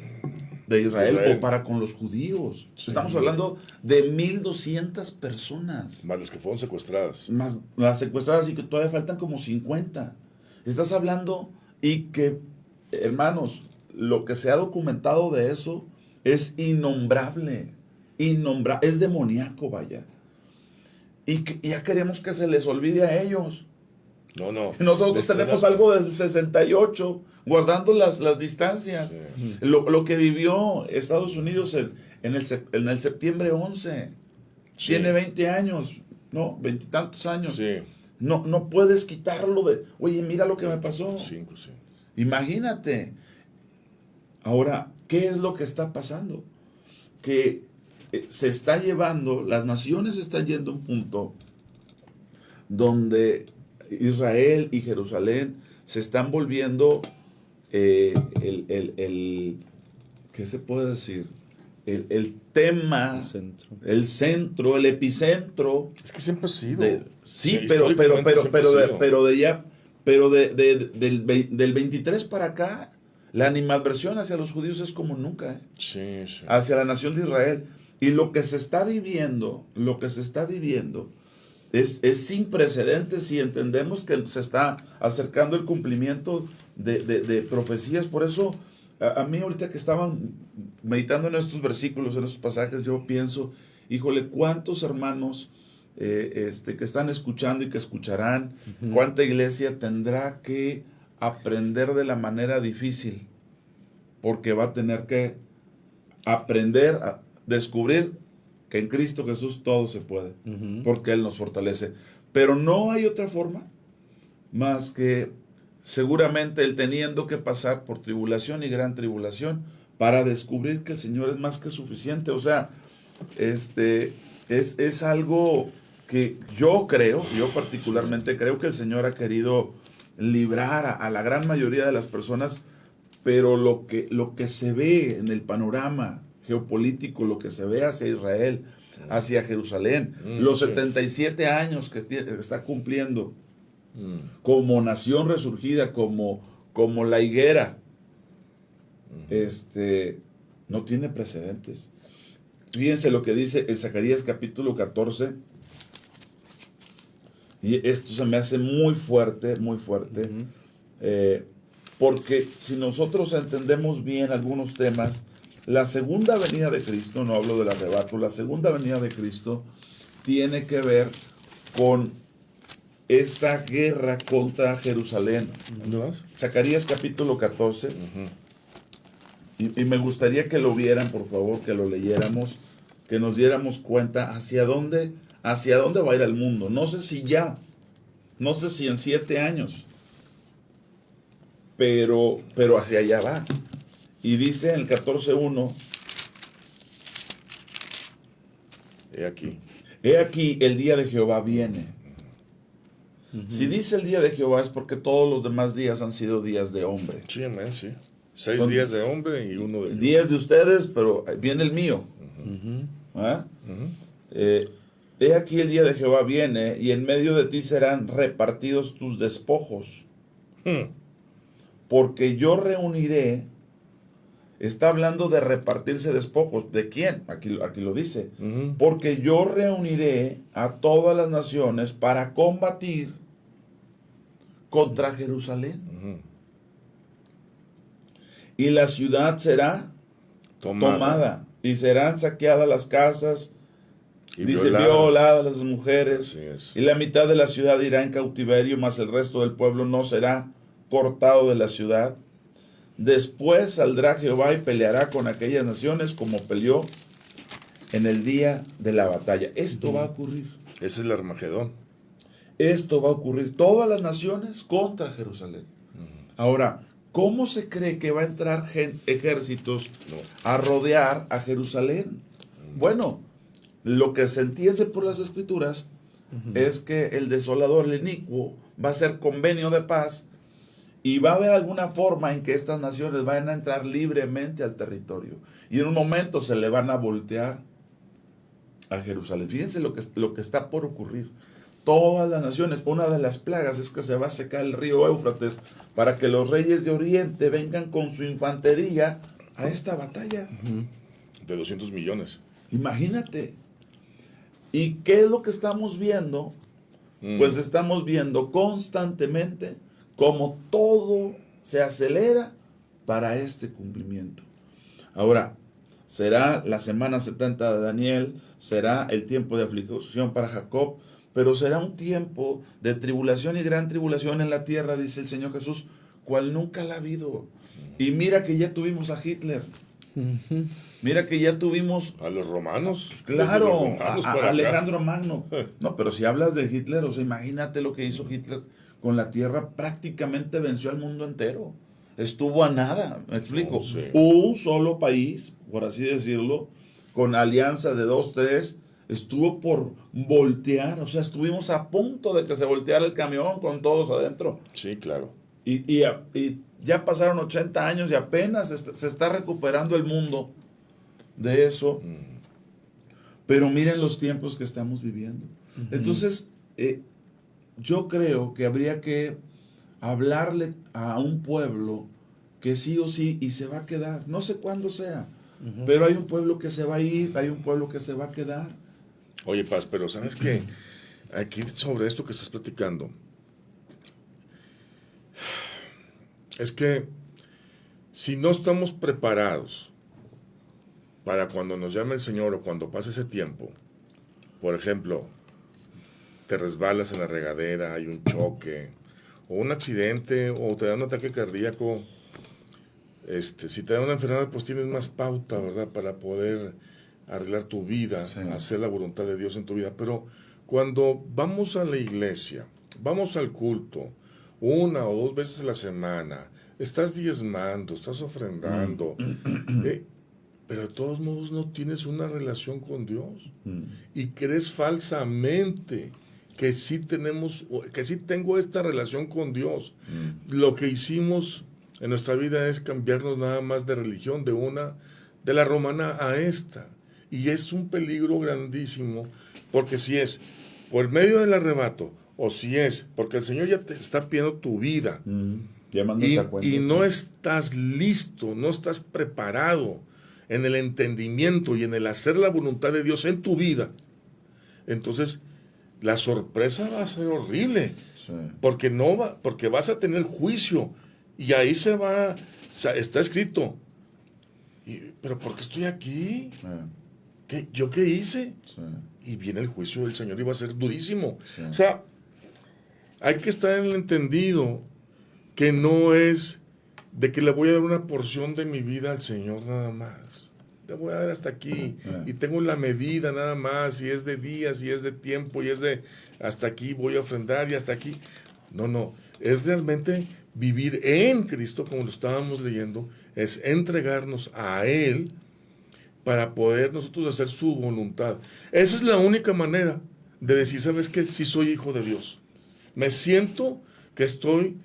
de Israel o para con los judíos. Sí. Estamos hablando de 1,200 personas. Más las que fueron secuestradas. Más las secuestradas, y que todavía faltan como 50. Estás hablando, y que, hermanos, lo que se ha documentado de eso es innombrable. Es demoníaco, vaya. Y ya queremos que se les olvide a ellos. No. Nosotros tenemos algo del 68, guardando las distancias. Sí. Lo que vivió Estados Unidos en el septiembre 11. Sí. Tiene 20 años, ¿no? 20 y tantos años. Sí. No puedes quitarlo de, oye, mira lo que me pasó. 5, sí. Imagínate. Ahora, ¿qué es lo que está pasando? Que se está llevando, las naciones están yendo a un punto donde Israel y Jerusalén se están volviendo ¿qué se puede decir? El tema, el centro, el epicentro. Es que siempre ha sido. Sí, del 23 para acá, la animadversión hacia los judíos es como nunca. Sí. Hacia la nación de Israel. Y lo que se está viviendo, es sin precedentes, si entendemos que se está acercando el cumplimiento de profecías. Por eso, a mí ahorita que estaban meditando en estos versículos, en estos pasajes, yo pienso, híjole, cuántos hermanos que están escuchando y que escucharán, cuánta iglesia tendrá que aprender de la manera difícil, porque va a tener que aprender a descubrir que en Cristo Jesús todo se puede, porque Él nos fortalece. Pero no hay otra forma más que seguramente el teniendo que pasar por tribulación y gran tribulación para descubrir que el Señor es más que suficiente. O sea, es algo que yo particularmente creo que el Señor ha querido librar a la gran mayoría de las personas, pero lo que se ve en el panorama geopolítico, lo que se ve hacia Israel, hacia Jerusalén, los 77 años que está cumpliendo como nación resurgida, como la higuera, no tiene precedentes. Fíjense lo que dice en Zacarías capítulo 14, y esto se me hace muy fuerte, porque si nosotros entendemos bien algunos temas, la segunda venida de Cristo, no hablo del arrebato, la segunda venida de Cristo tiene que ver con esta guerra contra Jerusalén. ¿Dónde vas? Zacarías capítulo 14. Y me gustaría que lo vieran, por favor, que lo leyéramos, que nos diéramos cuenta hacia dónde va a ir el mundo. No sé si en 7 años, pero hacia allá va. Y dice en el 14:1, He aquí, el día de Jehová viene. Si dice el día de Jehová es porque todos los demás días han sido días de hombre. Sí, amén, sí. 6 días de hombre y uno de Jehová. Días de ustedes, pero viene el mío. He aquí el día de Jehová viene, y en medio de ti serán repartidos tus despojos. Porque yo reuniré. Está hablando de repartirse despojos. ¿De quién? Aquí lo dice. Porque yo reuniré a todas las naciones para combatir contra Jerusalén. Y la ciudad será tomada. Y serán saqueadas las casas. Y dice, violadas las mujeres. Y la mitad de la ciudad irá en cautiverio, mas el resto del pueblo no será cortado de la ciudad. Después saldrá Jehová y peleará con aquellas naciones como peleó en el día de la batalla. Esto va a ocurrir. Ese es el Armagedón. Esto va a ocurrir, todas las naciones contra Jerusalén. Ahora, ¿cómo se cree que va a entrar ejércitos a rodear a Jerusalén? Bueno, lo que se entiende por las escrituras es que el desolador, el inicuo, va a hacer convenio de paz y va a haber alguna forma en que estas naciones vayan a entrar libremente al territorio. Y en un momento se le van a voltear a Jerusalén. Fíjense lo que está por ocurrir. Todas las naciones, una de las plagas es que se va a secar el río Éufrates para que los reyes de Oriente vengan con su infantería a esta batalla. De 200 millones. Imagínate. ¿Y qué es lo que estamos viendo? Pues estamos viendo constantemente cómo todo se acelera para este cumplimiento. Ahora, será la semana 70 de Daniel, será el tiempo de aflicción para Jacob, pero será un tiempo de tribulación y gran tribulación en la tierra, dice el Señor Jesús, cual nunca la ha habido. Y mira que ya tuvimos a Hitler. Mira que ya tuvimos a los romanos. Claro, a Alejandro Magno. No, pero si hablas de Hitler, o sea, imagínate lo que hizo Hitler con la tierra, prácticamente venció al mundo entero. Estuvo a nada, me explico. Un solo país, por así decirlo, con alianza de 2, 3, estuvo por voltear, o sea, estuvimos a punto de que se volteara el camión con todos adentro. Sí, claro. Y ya pasaron 80 años y apenas se está recuperando el mundo de eso. Pero miren los tiempos que estamos viviendo. Entonces, yo creo que habría que hablarle a un pueblo que sí o sí y se va a quedar. No sé cuándo sea, pero hay un pueblo que se va a ir, hay un pueblo que se va a quedar. Oye, Paz, pero ¿sabes qué? Aquí sobre esto que estás platicando, es que si no estamos preparados para cuando nos llame el Señor o cuando pase ese tiempo, por ejemplo, te resbalas en la regadera, hay un choque, o un accidente, o te da un ataque cardíaco, si te da una enfermedad, pues tienes más pauta, ¿verdad?, para poder arreglar tu vida, hacer la voluntad de Dios en tu vida. Pero cuando vamos a la iglesia, vamos al culto, 1 o 2 veces a la semana, estás diezmando, estás ofrendando, pero de todos modos no tienes una relación con Dios y crees falsamente que sí tengo esta relación con Dios. Lo que hicimos en nuestra vida es cambiarnos nada más de religión, de la romana a esta. Y es un peligro grandísimo, porque si es por medio del arrebato, o si es porque el Señor ya te está pidiendo tu vida, y no estás listo, no estás preparado en el entendimiento y en el hacer la voluntad de Dios en tu vida, entonces la sorpresa va a ser horrible, porque vas a tener juicio, y ahí está escrito, pero ¿por qué estoy aquí? ¿Yo qué hice? Y viene el juicio del Señor y va a ser durísimo. O sea, hay que estar en el entendido que no es de que le voy a dar una porción de mi vida al Señor nada más. Le voy a dar hasta aquí. Y tengo la medida nada más, y es de días, y es de tiempo, y es de hasta aquí voy a ofrendar, y hasta aquí. No. Es realmente vivir en Cristo, como lo estábamos leyendo, es entregarnos a Él para poder nosotros hacer su voluntad. Esa es la única manera de decir, ¿sabes qué? Sí soy hijo de Dios. Me siento que estoy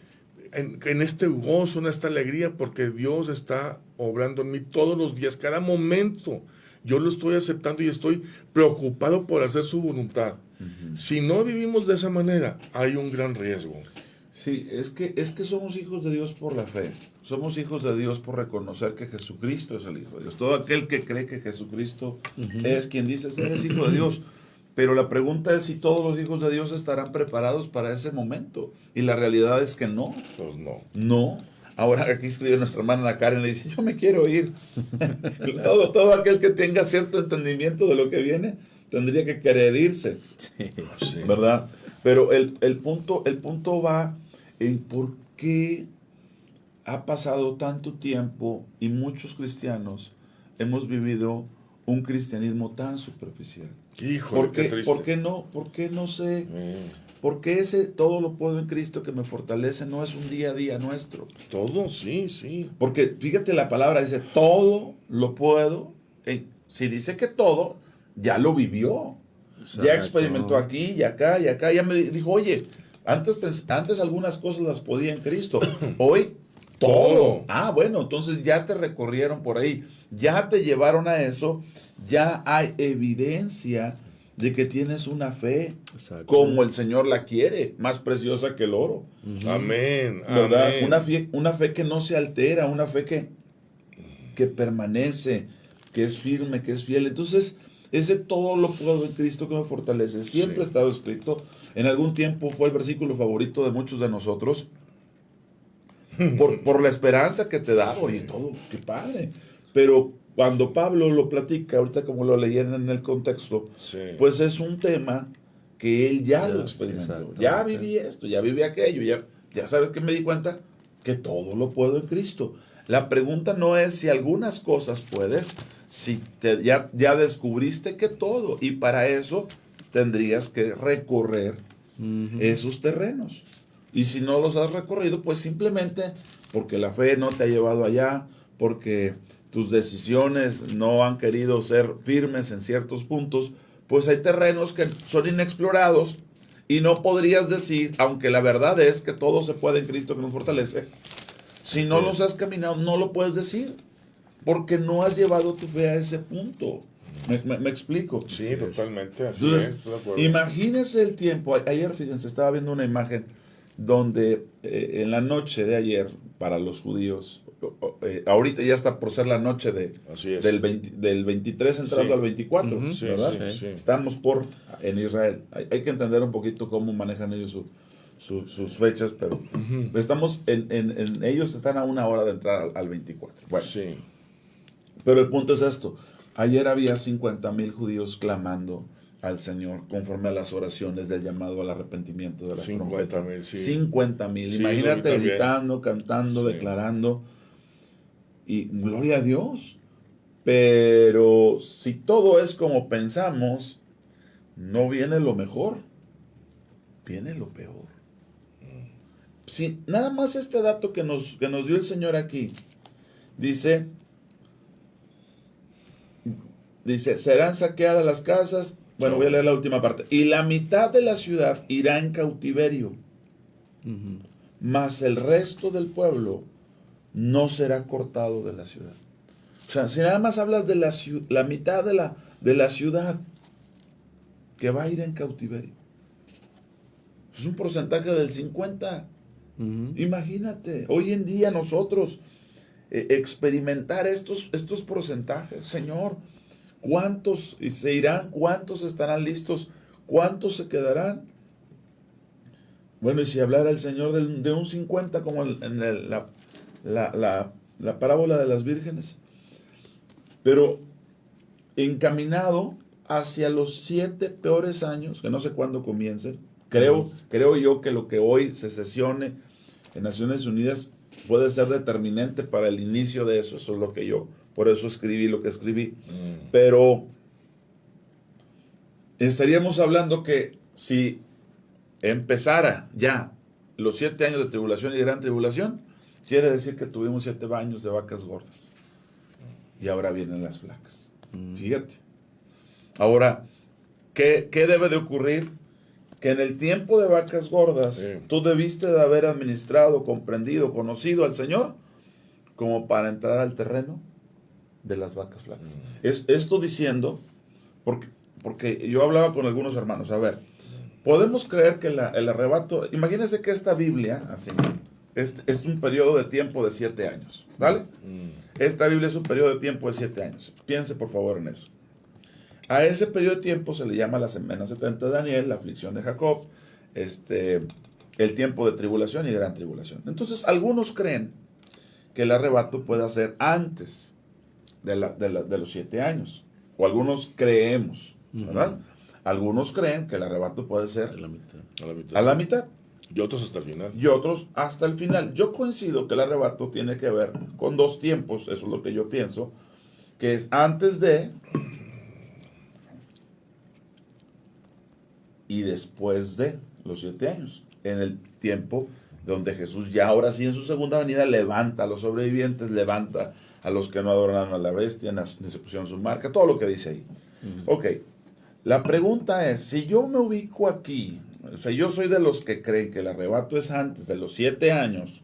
en este gozo, en esta alegría, porque Dios está obrando en mí todos los días, cada momento. Yo lo estoy aceptando y estoy preocupado por hacer su voluntad. Si no vivimos de esa manera, hay un gran riesgo. Sí, es que somos hijos de Dios por la fe. Somos hijos de Dios por reconocer que Jesucristo es el Hijo de Dios. Todo aquel que cree que Jesucristo es quien dice ser Hijo de Dios. Pero la pregunta es si todos los hijos de Dios estarán preparados para ese momento. Y la realidad es que no. Pues no. No. Ahora aquí escribe nuestra hermana Ana Karen, le dice, yo me quiero ir. todo aquel que tenga cierto entendimiento de lo que viene, tendría que querer irse. Sí. ¿Verdad? Pero el punto va en por qué ha pasado tanto tiempo y muchos cristianos hemos vivido un cristianismo tan superficial? Híjole, qué triste. ¿Por qué no sé? ¿Por qué ese todo lo puedo en Cristo que me fortalece no es un día a día nuestro? Todo, sí, sí. Porque fíjate, la palabra dice, todo lo puedo. Si dice que todo, ya lo vivió. Exacto. Ya experimentó aquí y acá y acá. Ya me dijo, oye, antes algunas cosas las podía en Cristo. Hoy, todo. Ah, bueno, entonces ya te recorrieron por ahí. Ya te llevaron a eso. Ya hay evidencia de que tienes una fe como el Señor la quiere, más preciosa que el oro. Amén, ¿verdad? amén. Una fe que no se altera, una fe que permanece, que es firme, que es fiel. Entonces, ese todo lo puedo en Cristo que me fortalece. Siempre ha estado escrito. En algún tiempo fue el versículo favorito de muchos de nosotros. Por la esperanza que te da. Oye, todo, qué padre. Pero cuando Pablo lo platica, ahorita como lo leyeron en el contexto, pues es un tema que él ya lo experimentó. Ya viví esto, ya viví aquello, ya sabes que me di cuenta que todo lo puedo en Cristo. La pregunta no es si algunas cosas puedes, si ya descubriste que todo, y para eso tendrías que recorrer esos terrenos. Y si no los has recorrido, pues simplemente porque la fe no te ha llevado allá, porque tus decisiones no han querido ser firmes en ciertos puntos, pues hay terrenos que son inexplorados y no podrías decir, aunque la verdad es que todo se puede en Cristo que nos fortalece, si no los has caminado, no lo puedes decir, porque no has llevado tu fe a ese punto. ¿Me explico? Sí, totalmente, así Entonces, es, estoy de acuerdo. imagínese el tiempo. Ayer, fíjense, estaba viendo una imagen donde en la noche de ayer, para los judíos, ahorita ya está por ser la noche del 23 entrando al 24, ¿verdad? Sí. Estamos en Israel. Hay que entender un poquito cómo manejan ellos sus fechas, pero estamos ellos están a una hora de entrar al 24. Bueno, pero el punto es esto. Ayer había 50,000 judíos clamando al Señor conforme a las oraciones del llamado al arrepentimiento de las 50,000, sí. 50,000. Sí, Imagínate gritando, cantando, declarando. Y gloria a Dios. Pero si todo es como pensamos, no viene lo mejor, viene lo peor. Si nada más este dato que nos dio el Señor aquí, dice, serán saqueadas las casas. Bueno, voy a leer la última parte. Y la mitad de la ciudad irá en cautiverio, mas el resto del pueblo no será cortado de la ciudad. O sea, si nada más hablas de la mitad de la ciudad que va a ir en cautiverio, es un porcentaje del 50%. Imagínate, hoy en día nosotros experimentar estos porcentajes, Señor, ¿cuántos se irán? ¿Cuántos estarán listos? ¿Cuántos se quedarán? Bueno, y si hablara el Señor de un 50 como en la parábola de las vírgenes, pero encaminado hacia los 7 peores años, que no sé cuándo comiencen. Creo yo que lo que hoy se sesione en Naciones Unidas puede ser determinante para el inicio de eso. Eso es lo que yo, por eso escribí lo que escribí. Pero estaríamos hablando que si empezara ya los 7 años de tribulación y gran tribulación, quiere decir que tuvimos 7 años de vacas gordas. Y ahora vienen las flacas. Fíjate. Ahora, ¿qué debe de ocurrir? Que en el tiempo de vacas gordas, tú debiste de haber administrado, comprendido, conocido al Señor, como para entrar al terreno de las vacas flacas. Esto diciendo, porque yo hablaba con algunos hermanos, a ver, podemos creer que el arrebato, imagínense que esta Biblia, así, es un periodo de tiempo de 7 años, ¿vale? Esta Biblia es un periodo de tiempo de 7 años. Piense por favor en eso. A ese periodo de tiempo se le llama la semana 70 de Daniel, la aflicción de Jacob, el tiempo de tribulación y gran tribulación. Entonces, algunos creen que el arrebato pueda ser antes de los 7 años. O algunos creemos, ¿verdad? Algunos creen que el arrebato puede ser a la mitad. Y otros hasta el final. Y otros hasta el final. Yo coincido que el arrebato tiene que ver con 2 tiempos, eso es lo que yo pienso, que es antes de y después de los 7 años, en el tiempo donde Jesús ya ahora sí en su segunda venida levanta a los sobrevivientes, levanta a los que no adoraron a la bestia, ni se pusieron su marca, todo lo que dice ahí. Ok, la pregunta es, si yo me ubico aquí, o sea, yo soy de los que creen que el arrebato es antes de los 7 años,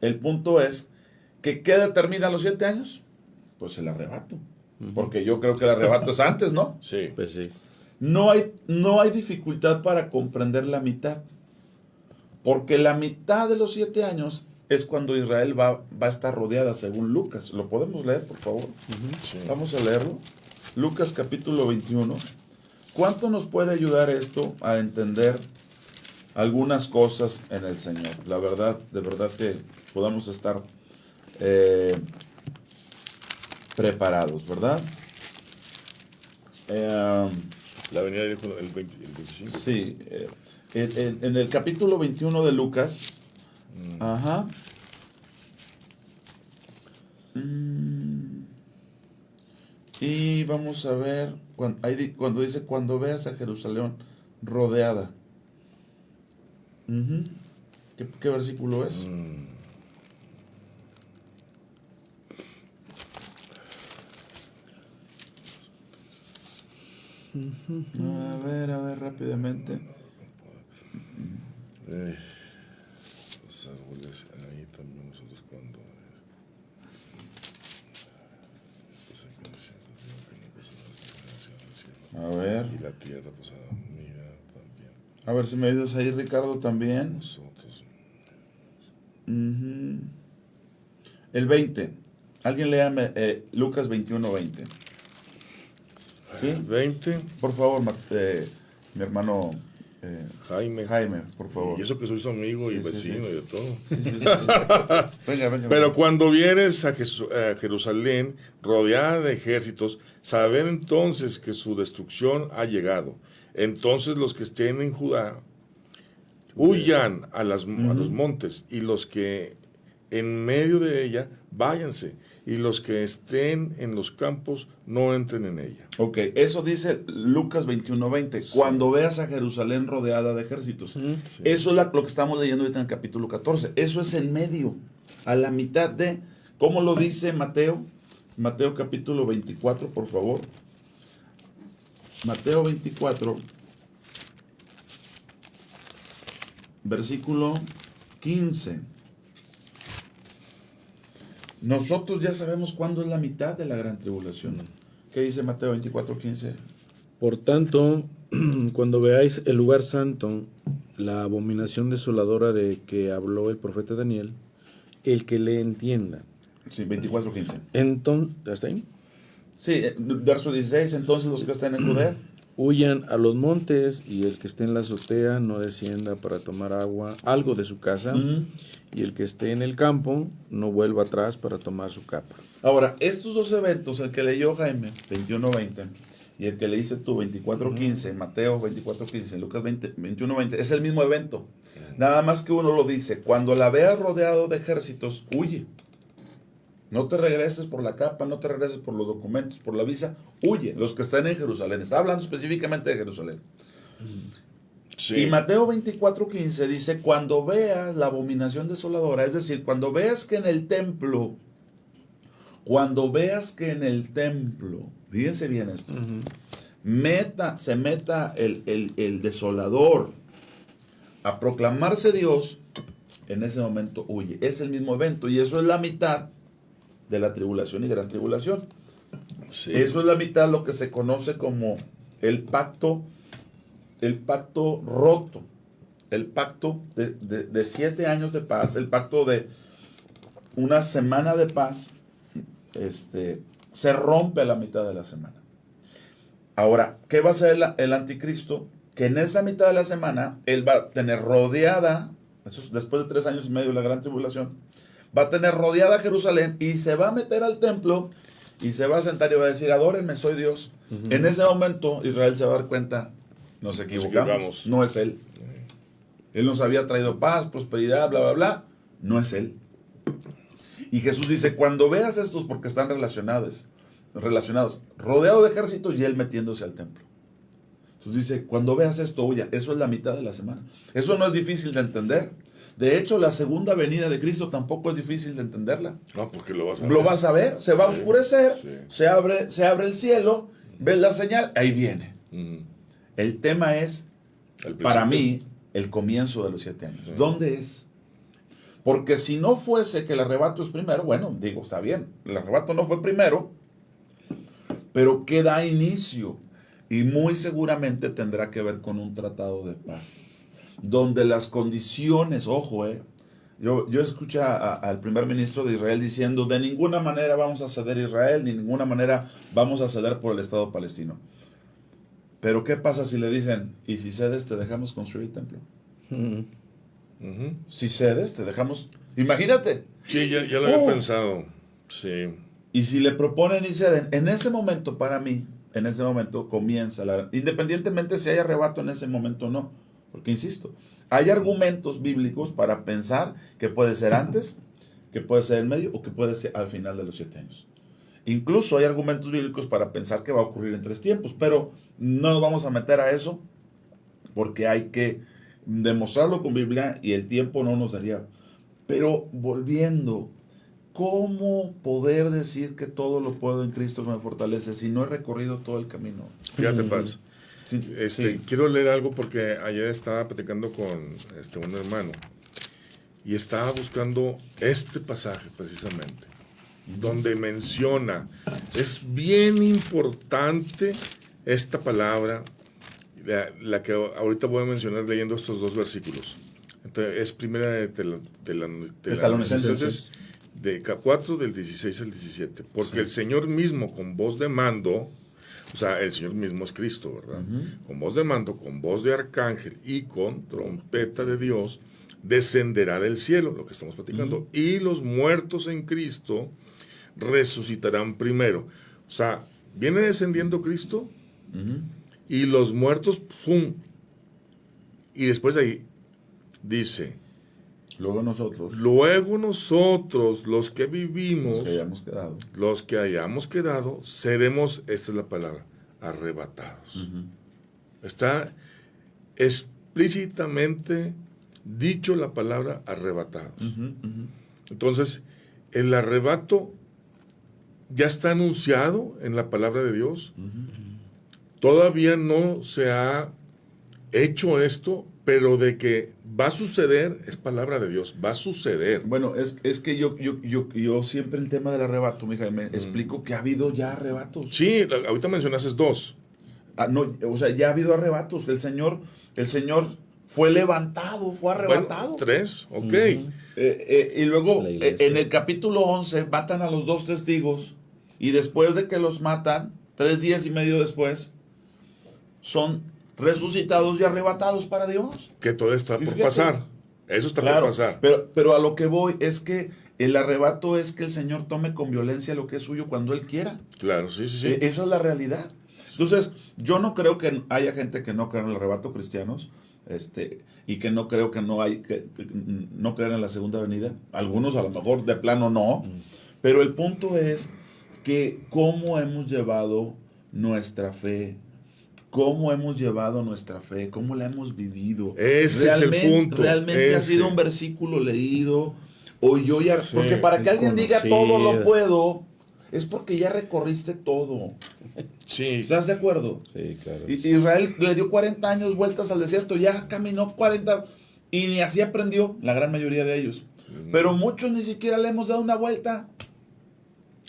el punto es que ¿qué determina los 7 años? Pues el arrebato. Porque yo creo que el arrebato es antes, ¿no? Sí. Pues sí. No hay dificultad para comprender la mitad. Porque la mitad de los 7 años es cuando Israel va a estar rodeada, según Lucas. ¿Lo podemos leer, por favor? Sí. Vamos a leerlo. Lucas capítulo 21. ¿Cuánto nos puede ayudar esto a entender algunas cosas en el Señor? La verdad, de verdad que podamos estar preparados, ¿verdad? La venida el 25. Sí, en el capítulo 21 de Lucas, ajá. Y vamos a ver, cuando dice, cuando veas a Jerusalén rodeada. ¿Qué versículo es? A ver, rápidamente. Los árboles, ahí también nosotros cuando a ver. Y la tierra, pues mira también. A ver si me ayudas ahí, Ricardo, también. Nosotros. El 20. Alguien léame Lucas 21:20. ¿Sí? 20. Por favor, mi hermano Jaime, por favor. Y eso que soy su amigo y vecino y de todo. Sí. Venga. Pero cuando vienes a Jerusalén rodeada de ejércitos, saber entonces que su destrucción ha llegado. Entonces los que estén en Judá huyan a los montes, y los que en medio de ella váyanse, y los que estén en los campos no entren en ella. Ok, eso dice Lucas 21:20. Sí. Cuando veas a Jerusalén rodeada de ejércitos. Sí. Eso es lo que estamos leyendo ahorita en el capítulo 14. Eso es en medio, a la mitad de... ¿Cómo lo dice Mateo? Mateo capítulo 24, por favor. Mateo 24, versículo 15. Nosotros ya sabemos cuándo es la mitad de la gran tribulación. ¿Qué dice Mateo 24:15? Por tanto, cuando veáis el lugar santo, la abominación desoladora de que habló el profeta Daniel, el que le entienda. Sí, 24:15. Entonces, ¿hasta ahí? Sí, verso 16, entonces los que están en Judea huyan a los montes, y el que esté en la azotea no descienda para tomar algo de su casa, y el que esté en el campo no vuelva atrás para tomar su capa. Ahora, estos dos eventos, el que leyó Jaime, 21:20, y el que leíste tú, 24:15, Mateo 24:15, Lucas 21:20, es el mismo evento. Nada más que uno lo dice, cuando la veas rodeado de ejércitos, huye. No te regreses por la capa, no te regreses por los documentos, por la visa, huye. Los que están en Jerusalén, está hablando específicamente de Jerusalén. Sí. Y Mateo 24:15 dice, cuando veas la abominación desoladora, es decir, cuando veas que en el templo, fíjense bien esto, se meta el desolador a proclamarse Dios, en ese momento huye. Es el mismo evento, y eso es la mitad de la tribulación y gran tribulación. Sí. Eso es la mitad, lo que se conoce como el pacto roto, el pacto de 7 años de paz, el pacto de una semana de paz, se rompe a la mitad de la semana. Ahora, ¿qué va a hacer el anticristo? Que en esa mitad de la semana, él va a tener rodeada, eso es después de 3 años y medio de la gran tribulación, va a tener rodeada a Jerusalén, y se va a meter al templo, y se va a sentar y va a decir, adórenme, soy Dios. En ese momento, Israel se va a dar cuenta, nos equivocamos, no es Él. Él nos había traído paz, prosperidad, bla, bla, bla, no es Él. Y Jesús dice, cuando veas estos, porque están relacionados, rodeado de ejércitos y Él metiéndose al templo. Entonces dice, cuando veas esto, huya. Eso es la mitad de la semana. Eso no es difícil de entender. De hecho, la segunda venida de Cristo tampoco es difícil de entenderla. No, porque lo vas a ver. Lo vas a ver, se va a oscurecer, se abre el cielo, ves la señal, ahí viene. El tema es, para mí, el comienzo de los 7 años. ¿Dónde es? Porque si no fuese que el arrebato es primero, bueno, digo, está bien, el arrebato no fue primero, pero que da inicio y muy seguramente tendrá que ver con un tratado de paz, donde las condiciones, ojo, yo escuché al primer ministro de Israel diciendo, de ninguna manera vamos a ceder a Israel, ni de ninguna manera vamos a ceder por el Estado palestino. Pero ¿qué pasa si le dicen, y si cedes te dejamos construir el templo? Si cedes te dejamos, imagínate. Sí, ya lo había pensado, sí. Y si le proponen y ceden, en ese momento para mí, en ese momento comienza independientemente si hay arrebato en ese momento o no, porque insisto, hay argumentos bíblicos para pensar que puede ser antes, que puede ser en medio o que puede ser al final de los 7 años. Incluso hay argumentos bíblicos para pensar que va a ocurrir en 3 tiempos, pero no nos vamos a meter a eso porque hay que demostrarlo con Biblia y el tiempo no nos daría. Pero volviendo, ¿cómo poder decir que todo lo puedo en Cristo que me fortalece si no he recorrido todo el camino? Fíjate, Paz. Quiero leer algo porque ayer estaba platicando con un hermano y estaba buscando este pasaje precisamente, donde menciona, es bien importante esta palabra, la que ahorita voy a mencionar leyendo estos 2 versículos. Entonces, es primera de Tesalonicenses de 4 del 16 al 17, porque el Señor mismo con voz de mando, o sea, el Señor mismo es Cristo, ¿verdad? Con voz de mando, con voz de arcángel y con trompeta de Dios, descenderá del cielo, lo que estamos platicando, y los muertos en Cristo resucitarán primero. O sea, viene descendiendo Cristo y los muertos, ¡pum! Y después de ahí dice, luego nosotros, los que vivimos, los que hayamos quedado, seremos, esta es la palabra, arrebatados. Está explícitamente dicho la palabra arrebatados. Entonces, el arrebato ya está anunciado en la palabra de Dios. Todavía no se ha hecho esto, pero de que va a suceder es palabra de Dios, va a suceder. Bueno, es que yo siempre el tema del arrebato, mi Jaime, explico que ha habido ya arrebatos. Sí, ahorita mencionaste 2. No, o sea, ya ha habido arrebatos. El Señor fue levantado, fue arrebatado. Bueno, 3, ok. Y luego, en el capítulo 11, matan a los 2 testigos. Y después de que los matan, 3 días y medio después, son resucitados y arrebatados para Dios. Que todo está por pasar. Eso está por pasar. Pero a lo que voy es que el arrebato es que el Señor tome con violencia lo que es suyo cuando Él quiera. Claro, sí. Esa es la realidad. Entonces, yo no creo que haya gente que no crea en el arrebato, cristianos, y que no creo que no crean en la segunda venida. Algunos a lo mejor de plano no. Pero el punto es que cómo hemos llevado nuestra fe, cómo la hemos vivido. Ese es el punto. Realmente ha sido un versículo leído, o yo ya, porque para que alguien diga todo lo puedo, es porque ya recorriste todo. Sí. ¿Estás de acuerdo? Sí, claro. Israel le dio 40 años vueltas al desierto, ya caminó 40 y ni así aprendió, la gran mayoría de ellos. Pero muchos ni siquiera le hemos dado una vuelta.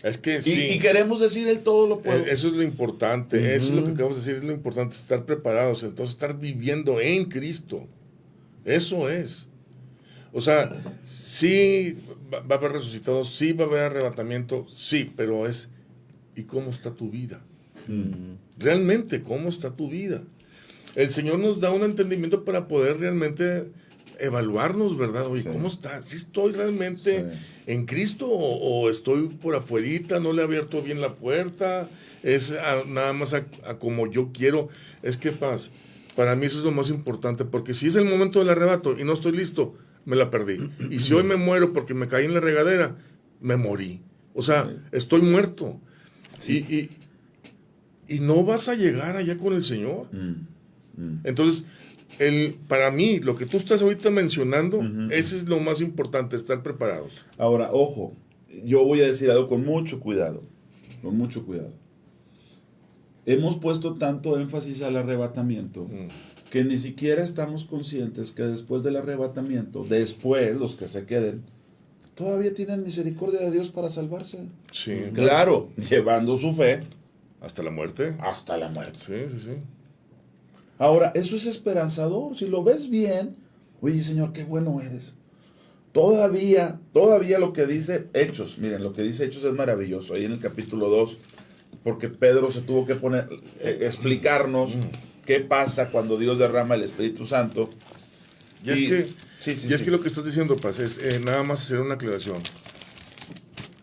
Es que sí. Y queremos decir el todo lo puedo. Eso es lo importante, eso es lo que acabamos de decir, es lo importante, estar preparados, entonces estar viviendo en Cristo. Eso es. O sea, sí va a haber resucitados, sí va a haber arrebatamiento, sí, pero es, ¿y cómo está tu vida? Realmente, ¿cómo está tu vida? El Señor nos da un entendimiento para poder realmente evaluarnos, ¿verdad? Oye, ¿cómo está? ¿Sí estoy realmente en Cristo o estoy por afuerita? ¿No le he abierto bien la puerta? ¿Es nada más a como yo quiero? Es que paz, para mí eso es lo más importante, porque si es el momento del arrebato y no estoy listo, me la perdí. Y si hoy me muero porque me caí en la regadera, me morí. O sea, estoy muerto. Y no vas a llegar allá con el Señor. Entonces, para mí, lo que tú estás ahorita mencionando, ese es lo más importante, estar preparados. Ahora, ojo, yo voy a decir algo con mucho cuidado, Hemos puesto tanto énfasis al arrebatamiento que ni siquiera estamos conscientes que después del arrebatamiento, los que se queden, todavía tienen misericordia de Dios para salvarse. Sí. Claro, llevando su fe hasta la muerte. Hasta la muerte. Sí. Ahora, eso es esperanzador. Si lo ves bien, oye, Señor, qué bueno eres. Todavía lo que dice Hechos, miren, lo que dice Hechos es maravilloso. Ahí en el capítulo 2, porque Pedro se tuvo que explicarnos qué pasa cuando Dios derrama el Espíritu Santo. Es que lo que estás diciendo, Paz, es nada más hacer una aclaración.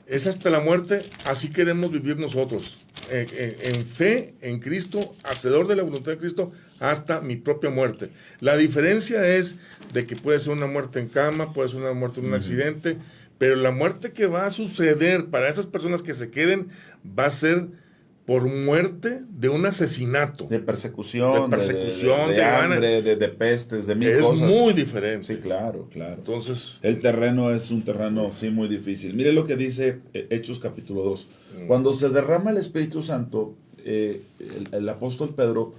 Es hasta la muerte, así queremos vivir nosotros. En fe, en Cristo, hacedor de la voluntad de Cristo, hasta mi propia muerte. La diferencia es de que puede ser una muerte en cama, puede ser una muerte en un accidente, pero la muerte que va a suceder para esas personas que se queden va a ser por muerte de un asesinato. De persecución, de hambre, de pestes, de mil cosas. Es muy diferente. Sí, claro. Entonces, el terreno es un terreno, sí, muy difícil. Mire lo que dice Hechos capítulo 2. Cuando se derrama el Espíritu Santo, el apóstol Pedro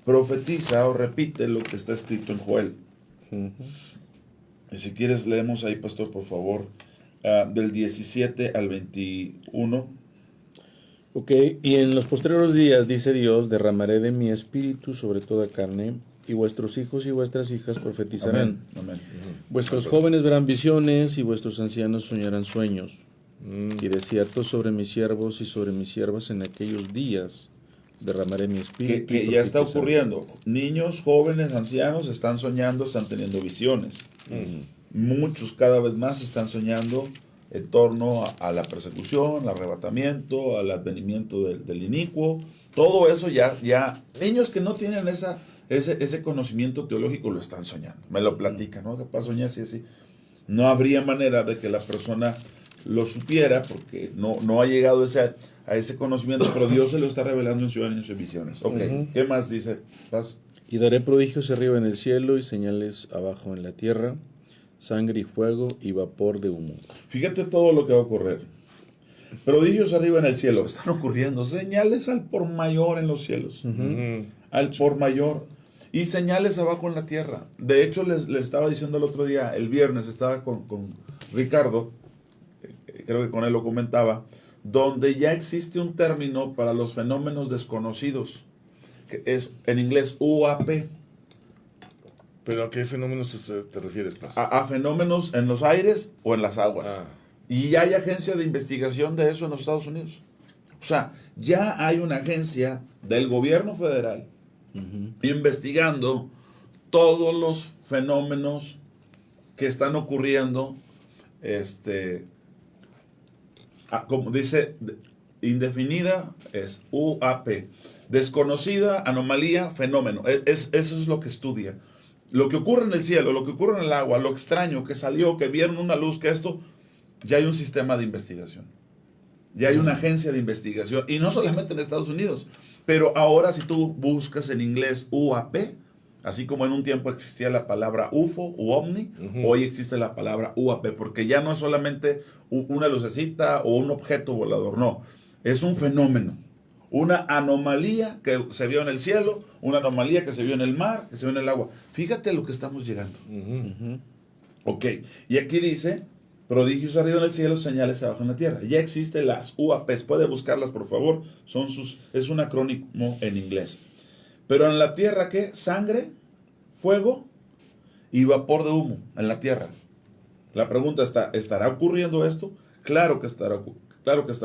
profetiza o repite lo que está escrito en Joel. Y si quieres, leemos ahí, pastor, por favor, del 17 al 21. Ok, y en los postreros días, dice Dios, derramaré de mi espíritu sobre toda carne, y vuestros hijos y vuestras hijas profetizarán. Amén. Vuestros jóvenes verán visiones, y vuestros ancianos soñarán sueños. Y de cierto sobre mis siervos y sobre mis siervas en aquellos días derramaré mi espíritu. Que ya está ocurriendo. Niños, jóvenes, ancianos están soñando, están teniendo visiones. Muchos cada vez más están soñando en torno a la persecución, al arrebatamiento, al advenimiento del inicuo. Todo eso ya niños que no tienen ese conocimiento teológico lo están soñando. Me lo platican, ¿no? Capaz soñé así. No habría manera de que la persona lo supiera porque no ha llegado a ese conocimiento, pero Dios se lo está revelando en sueños y visiones. Ok, ¿qué más dice Paz? Y daré prodigios arriba en el cielo y señales abajo en la tierra, sangre y fuego y vapor de humo. Fíjate todo lo que va a ocurrir. Prodigios arriba en el cielo. Están ocurriendo señales al por mayor en los cielos. Al por mayor. Y señales abajo en la tierra. De hecho, les estaba diciendo el otro día, el viernes, estaba con Ricardo, creo que con él lo comentaba, donde ya existe un término para los fenómenos desconocidos, que es en inglés UAP. ¿Pero a qué fenómenos te refieres, Paz? A fenómenos en los aires o en las aguas. Y ya hay agencia de investigación de eso en los Estados Unidos. O sea, ya hay una agencia del gobierno federal investigando todos los fenómenos que están ocurriendo, como dice, indefinida es UAP, desconocida, anomalía, fenómeno. Eso es lo que estudia. Lo que ocurre en el cielo, lo que ocurre en el agua, lo extraño que salió, que vieron una luz, que esto, ya hay un sistema de investigación. Ya hay una agencia de investigación. Y no solamente en Estados Unidos. Pero ahora si tú buscas en inglés UAP, así como en un tiempo existía la palabra UFO u OVNI, hoy existe la palabra UAP, porque ya no es solamente una lucecita o un objeto volador, no. Es un fenómeno. Una anomalía que se vio en el cielo, una anomalía que se vio en el mar, que se vio en el agua. Fíjate a lo que estamos llegando. Ok, y aquí dice, prodigios arriba en el cielo, señales abajo en la tierra. Ya existen las UAPs, puede buscarlas por favor, es un acrónimo en inglés. Pero en la tierra, ¿qué? Sangre, fuego y vapor de humo en la tierra. La pregunta está, ¿estará ocurriendo esto? Claro que está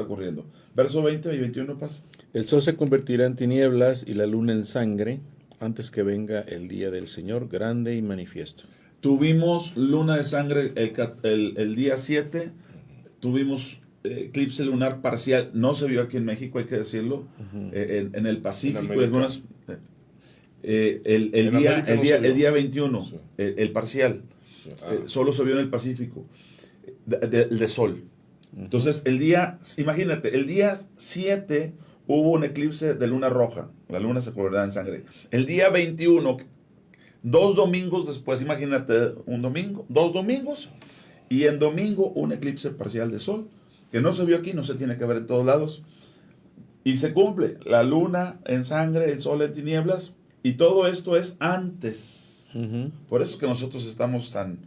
ocurriendo. Verso 20 y 21, Paz. El sol se convertirá en tinieblas y la luna en sangre antes que venga el día del Señor grande y manifiesto. Tuvimos luna de sangre el día 7, tuvimos eclipse lunar parcial, no se vio aquí en México, hay que decirlo, en el Pacífico, el día 21, sí. el parcial, solo se vio en el Pacífico, el de sol. Entonces, imagínate, el día 7 hubo un eclipse de luna roja La luna se cubrirá en sangre. El día 21, 2 domingos después, imagínate un domingo, 2 domingos, y en domingo un eclipse parcial de sol, que no se vio aquí, no se tiene que ver en todos lados. Y se cumple la luna en sangre, el sol en tinieblas, y todo esto es antes. Por eso es que nosotros estamos tan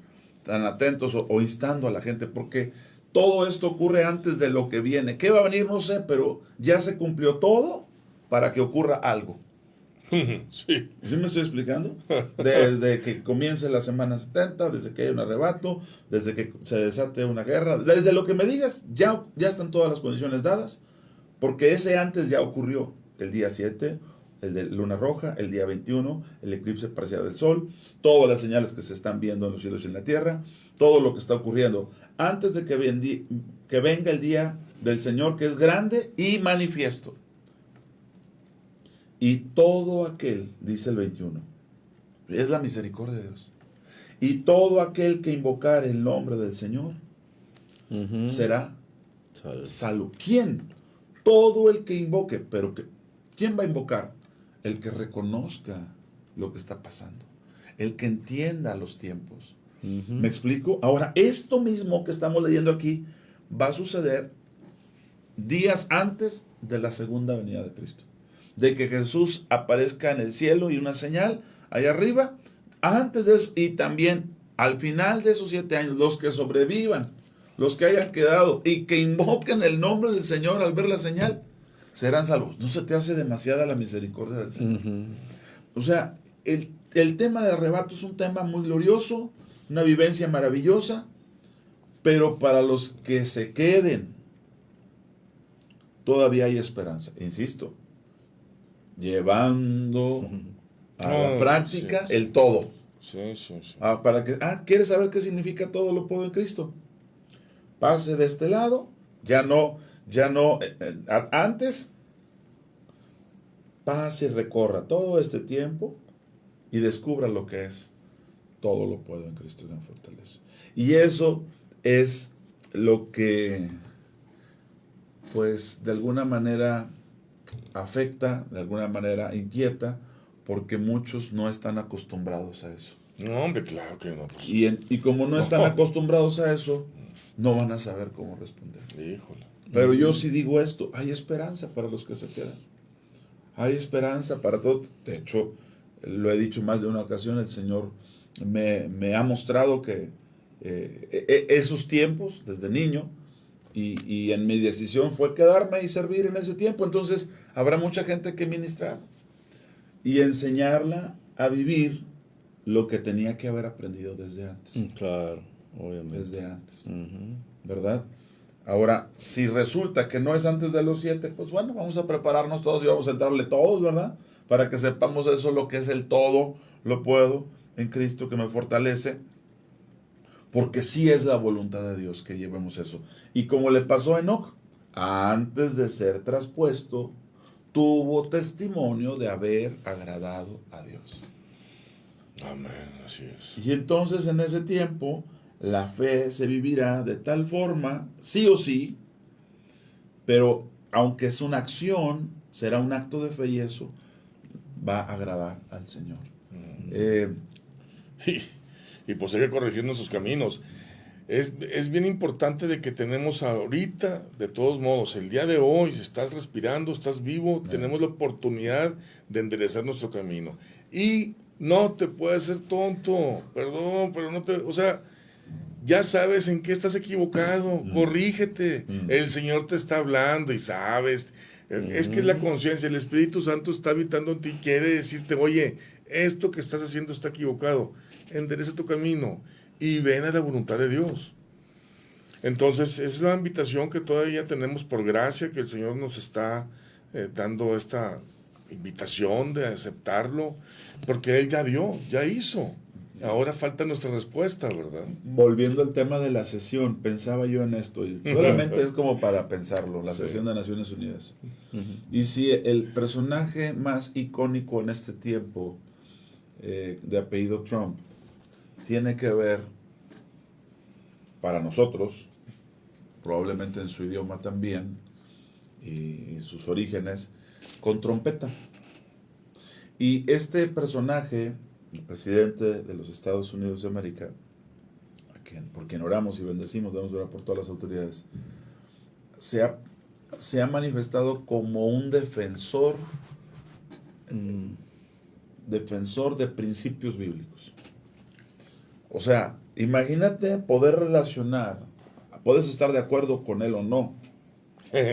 atentos o instando a la gente, porque todo esto ocurre antes de lo que viene. ¿Qué va a venir? No sé, pero ya se cumplió todo para que ocurra algo. Sí. ¿Sí me estoy explicando? Desde que comience la semana 70, desde que haya un arrebato, desde que se desate una guerra, desde lo que me digas, ya están todas las condiciones dadas, porque ese antes ya ocurrió. El día 7, el de luna roja, el día 21, el eclipse parcial del sol, todas las señales que se están viendo en los cielos y en la tierra, todo lo que está ocurriendo antes de que venga el día del Señor, que es grande y manifiesto. Y todo aquel, dice el 21, es la misericordia de Dios. Y todo aquel que invocar el nombre del Señor será salvo. ¿Quién? Todo el que invoque. Pero ¿quién va a invocar? El que reconozca lo que está pasando. El que entienda los tiempos. ¿Me explico? Ahora, esto mismo que estamos leyendo aquí va a suceder días antes de la segunda venida de Cristo. De que Jesús aparezca en el cielo y una señal allá arriba, antes de eso, y también al final de esos 7 años, los que sobrevivan, los que hayan quedado y que invoquen el nombre del Señor al ver la señal, serán salvos. ¿No se te hace demasiada la misericordia del Señor? O sea, el tema del arrebato es un tema muy glorioso, una vivencia maravillosa, pero para los que se queden, todavía hay esperanza. Insisto, llevando a la práctica el todo. ¿Quieres saber qué significa todo lo puedo en Cristo? Pase de este lado, antes, pase y recorra todo este tiempo y descubra lo que es todo lo puedo en Cristo que me fortalece. Y eso es lo que, pues, de alguna manera afecta, de alguna manera inquieta, porque muchos no están acostumbrados a eso. No, hombre, claro que no. Pues. Y como no están acostumbrados a eso, no van a saber cómo responder. Híjole. Pero yo sí digo esto, hay esperanza para los que se quedan. Hay esperanza para todos. De hecho, lo he dicho más de una ocasión, el Señor me ha mostrado que esos tiempos, desde niño, y en mi decisión fue quedarme y servir en ese tiempo. Entonces habrá mucha gente que ministrar y enseñarla a vivir lo que tenía que haber aprendido desde antes. Claro, obviamente. Desde antes, ¿verdad? Ahora, si resulta que no es antes de los 7, pues bueno, vamos a prepararnos todos y vamos a entrarle todos, ¿verdad? Para que sepamos eso, lo que es el todo, lo puedo en Cristo que me fortalece. Porque sí es la voluntad de Dios que llevemos eso. Y como le pasó a Enoc, antes de ser traspuesto, tuvo testimonio de haber agradado a Dios. Amén, así es. Y entonces en ese tiempo, la fe se vivirá de tal forma, sí o sí, pero aunque es una acción, será un acto de fe y eso va a agradar al Señor. Y pues hay que corregir nuestros caminos. Es bien importante de que tenemos ahorita, de todos modos, el día de hoy, si estás respirando, estás vivo, tenemos la oportunidad de enderezar nuestro camino. Y no te puedes ser tonto, perdón, pero no te, o sea, ya sabes en qué estás equivocado, corrígete. El Señor te está hablando y sabes. Es que la conciencia, el Espíritu Santo está habitando en ti, quiere decirte, oye, esto que estás haciendo está equivocado, endereza tu camino y ven a la voluntad de Dios. Entonces, es la invitación que todavía tenemos por gracia, que el Señor nos está dando esta invitación de aceptarlo, porque Él ya dio, ya hizo. Ahora falta nuestra respuesta, ¿verdad? Volviendo al tema de la sesión, pensaba yo en esto, y solamente es como para pensarlo, la sesión de Naciones Unidas. Y si el personaje más icónico en este tiempo, de apellido Trump, tiene que ver, para nosotros, probablemente en su idioma también, y sus orígenes, con trompeta. Y este personaje, el presidente de los Estados Unidos de América, por quien oramos y bendecimos, debemos orar por todas las autoridades, se ha manifestado como un defensor de principios bíblicos. O sea, imagínate poder relacionar, puedes estar de acuerdo con él o no,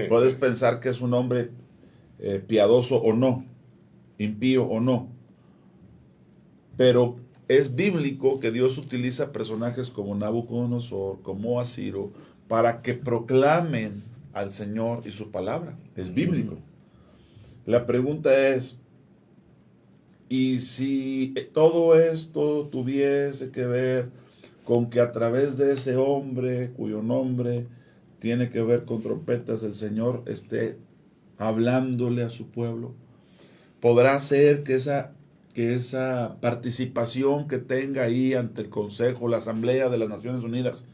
puedes pensar que es un hombre piadoso o no, impío o no, pero es bíblico que Dios utiliza personajes como Nabucodonosor, como Asiro, para que proclamen al Señor y su palabra. Es bíblico. La pregunta es, ¿y si todo esto tuviese que ver con que a través de ese hombre, cuyo nombre tiene que ver con trompetas, el Señor esté hablándole a su pueblo? ¿Podrá ser que esa participación que tenga ahí ante el Consejo, la Asamblea de las Naciones Unidas,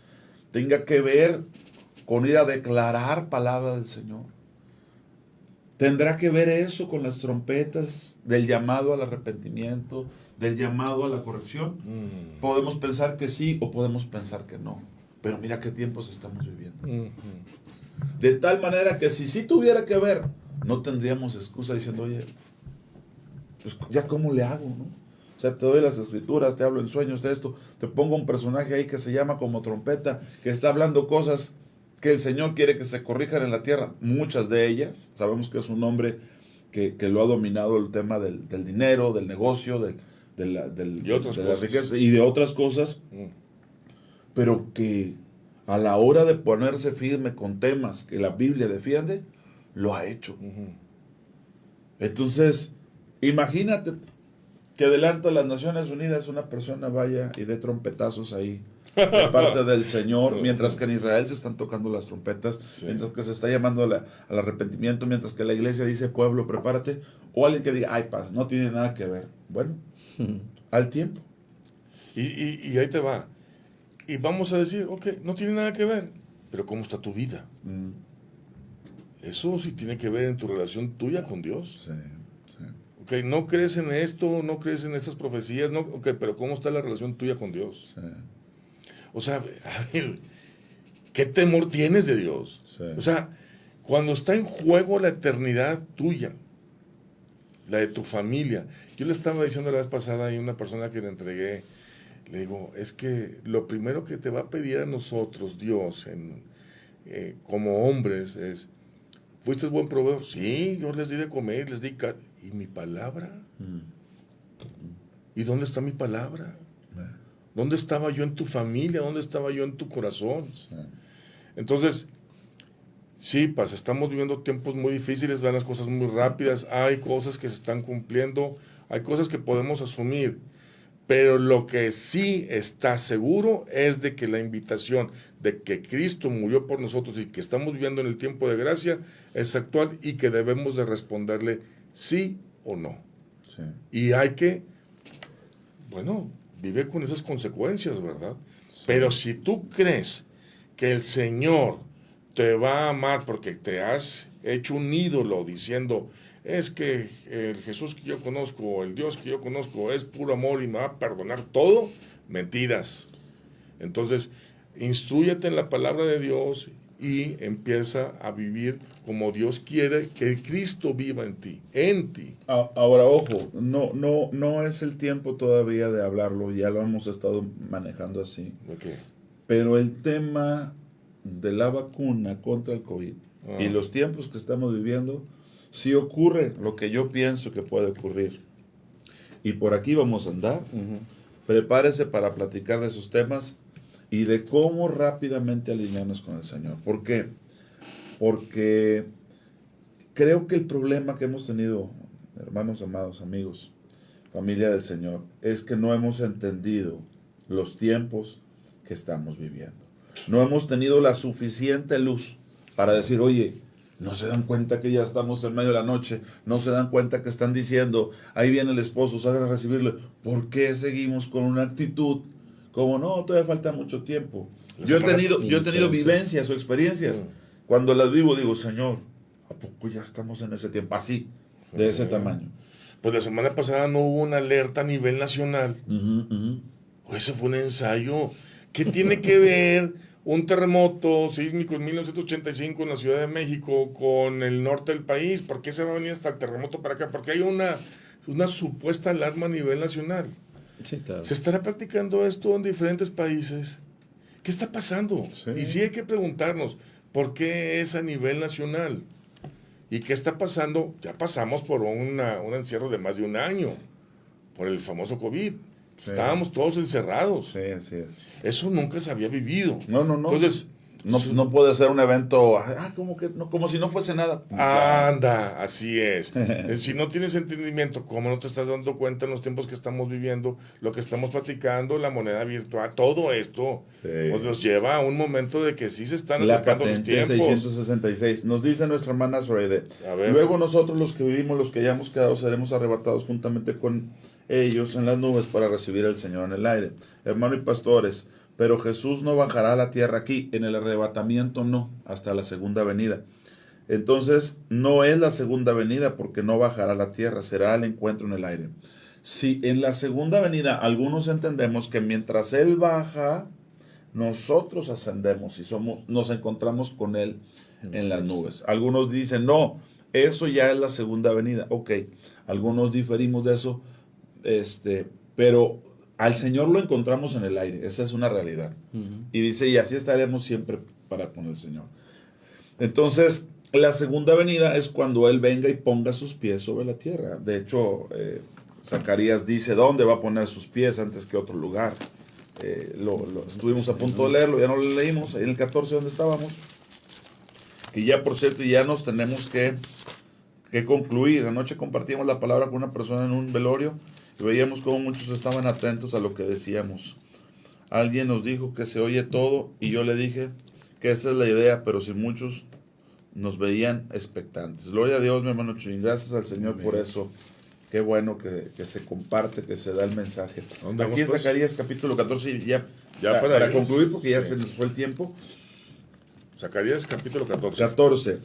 tenga que ver con ir a declarar palabra del Señor? ¿Tendrá que ver eso con las trompetas del llamado al arrepentimiento, del llamado a la corrección? Podemos pensar que sí o podemos pensar que no. Pero mira qué tiempos estamos viviendo. De tal manera que si sí tuviera que ver, no tendríamos excusa diciendo, oye, pues ya cómo le hago, ¿no? O sea, te doy las escrituras, te hablo en sueños de esto, te pongo un personaje ahí que se llama como trompeta, que está hablando cosas que el Señor quiere que se corrijan en la tierra. Muchas de ellas, sabemos que es un hombre que lo ha dominado el tema del dinero, del negocio, de la riqueza y de otras cosas, pero que a la hora de ponerse firme con temas que la Biblia defiende, lo ha hecho. Entonces, imagínate que delante de las Naciones Unidas una persona vaya y dé trompetazos ahí de parte del Señor, mientras que en Israel se están tocando las trompetas, mientras que se está llamando al arrepentimiento, mientras que la iglesia dice, pueblo, prepárate, o alguien que diga, ay, paz, no tiene nada que ver. Bueno, al tiempo. Y ahí te va. Y vamos a decir, ok, no tiene nada que ver, pero ¿cómo está tu vida? Eso sí tiene que ver en tu relación tuya con Dios. Ok, no crees en esto, no crees en estas profecías, no, ok, pero ¿cómo está la relación tuya con Dios? O sea, a ver, ¿qué temor tienes de Dios? O sea, cuando está en juego la eternidad tuya, la de tu familia. Yo le estaba diciendo la vez pasada a una persona que le entregué, le digo, es que lo primero que te va a pedir a nosotros, Dios, como hombres, es, ¿fuiste buen proveedor? Sí, yo les di de comer, les di... ¿Y mi palabra? ¿Y dónde está mi palabra? ¿Dónde estaba yo en tu familia? ¿Dónde estaba yo en tu corazón? Entonces, sí, estamos viviendo tiempos muy difíciles, van las cosas muy rápidas, hay cosas que se están cumpliendo, hay cosas que podemos asumir, pero lo que sí está seguro es de que la invitación de que Cristo murió por nosotros y que estamos viviendo en el tiempo de gracia es actual y que debemos de responderle sí o no. Y hay que, bueno, vive con esas consecuencias, ¿verdad? Pero si tú crees que el Señor te va a amar porque te has hecho un ídolo diciendo, es que el Jesús que yo conozco, el Dios que yo conozco es puro amor y me va a perdonar todo, mentiras. Entonces, instrúyete en la palabra de Dios y empieza a vivir como Dios quiere que Cristo viva en ti, Ahora, ojo, no es el tiempo todavía de hablarlo, ya lo hemos estado manejando así. Pero el tema de la vacuna contra el COVID y los tiempos que estamos viviendo, si ocurre lo que yo pienso que puede ocurrir, y por aquí vamos a andar, prepárese para platicar de esos temas y de cómo rápidamente alinearnos con el Señor. ¿Por qué? Porque creo que el problema que hemos tenido, hermanos amados, amigos, familia del Señor, es que no hemos entendido los tiempos que estamos viviendo. No hemos tenido la suficiente luz para decir, oye, no se dan cuenta que ya estamos en medio de la noche, no se dan cuenta que están diciendo, ahí viene el esposo, salgan a recibirlo. ¿Por qué seguimos con una actitud como, no, todavía falta mucho tiempo? Yo he tenido vivencias o experiencias. Cuando las vivo digo, Señor, ¿a poco ya estamos en ese tiempo? Así, de ese tamaño. Pues la semana pasada no hubo una alerta a nivel nacional. Eso fue un ensayo. ¿Qué tiene que ver un terremoto sísmico en 1985 en la Ciudad de México con el norte del país? ¿Por qué se va a venir hasta el terremoto para acá? Porque hay una supuesta alarma a nivel nacional. Sí, claro. ¿Se estará practicando esto en diferentes países? ¿Qué está pasando? Sí. Y sí hay que preguntarnos, ¿por qué es a nivel nacional? ¿Y qué está pasando? Ya pasamos por un encierro de más de un año, por el famoso COVID. Sí. Estábamos todos encerrados. Sí, así es. Eso nunca se había vivido. No. Entonces, no puede ser un evento, como si no fuese nada. Anda, así es. Si no tienes entendimiento, ¿cómo no te estás dando cuenta en los tiempos que estamos viviendo, lo que estamos platicando, la moneda virtual, todo esto pues nos lleva a un momento de que sí se están acercando los tiempos. 666. Nos dice nuestra hermana Zoraide: luego nosotros los que vivimos, los que hayamos quedado, seremos arrebatados juntamente con ellos en las nubes para recibir al Señor en el aire. Hermano y pastores, pero Jesús no bajará a la tierra aquí, en el arrebatamiento no, hasta la segunda venida. Entonces, no es la segunda venida porque no bajará a la tierra, será el encuentro en el aire. Si en la segunda venida algunos entendemos que mientras Él baja, nosotros ascendemos y nos encontramos con Él en las nubes. Algunos dicen, no, eso ya es la segunda venida. Ok, algunos diferimos de eso, pero al Señor lo encontramos en el aire, esa es una realidad. Y dice, y así estaremos siempre para con el Señor. Entonces, la segunda venida es cuando Él venga y ponga sus pies sobre la tierra. De hecho, Zacarías dice, ¿dónde va a poner sus pies antes que otro lugar? Estuvimos a punto de leerlo, ya no lo leímos, ahí en el 14 donde estábamos. Y ya, por cierto, ya nos tenemos que concluir. Anoche compartíamos la palabra con una persona en un velorio y veíamos cómo muchos estaban atentos a lo que decíamos. Alguien nos dijo que se oye todo y yo le dije que esa es la idea, pero si muchos nos veían expectantes. Gloria a Dios, mi hermano Chuy, gracias al Señor. Amén. Por eso. Qué bueno que se comparte, que se da el mensaje. Aquí en Zacarías capítulo 14, y ya para concluir, porque ya se nos fue el tiempo. Zacarías capítulo 14. 14.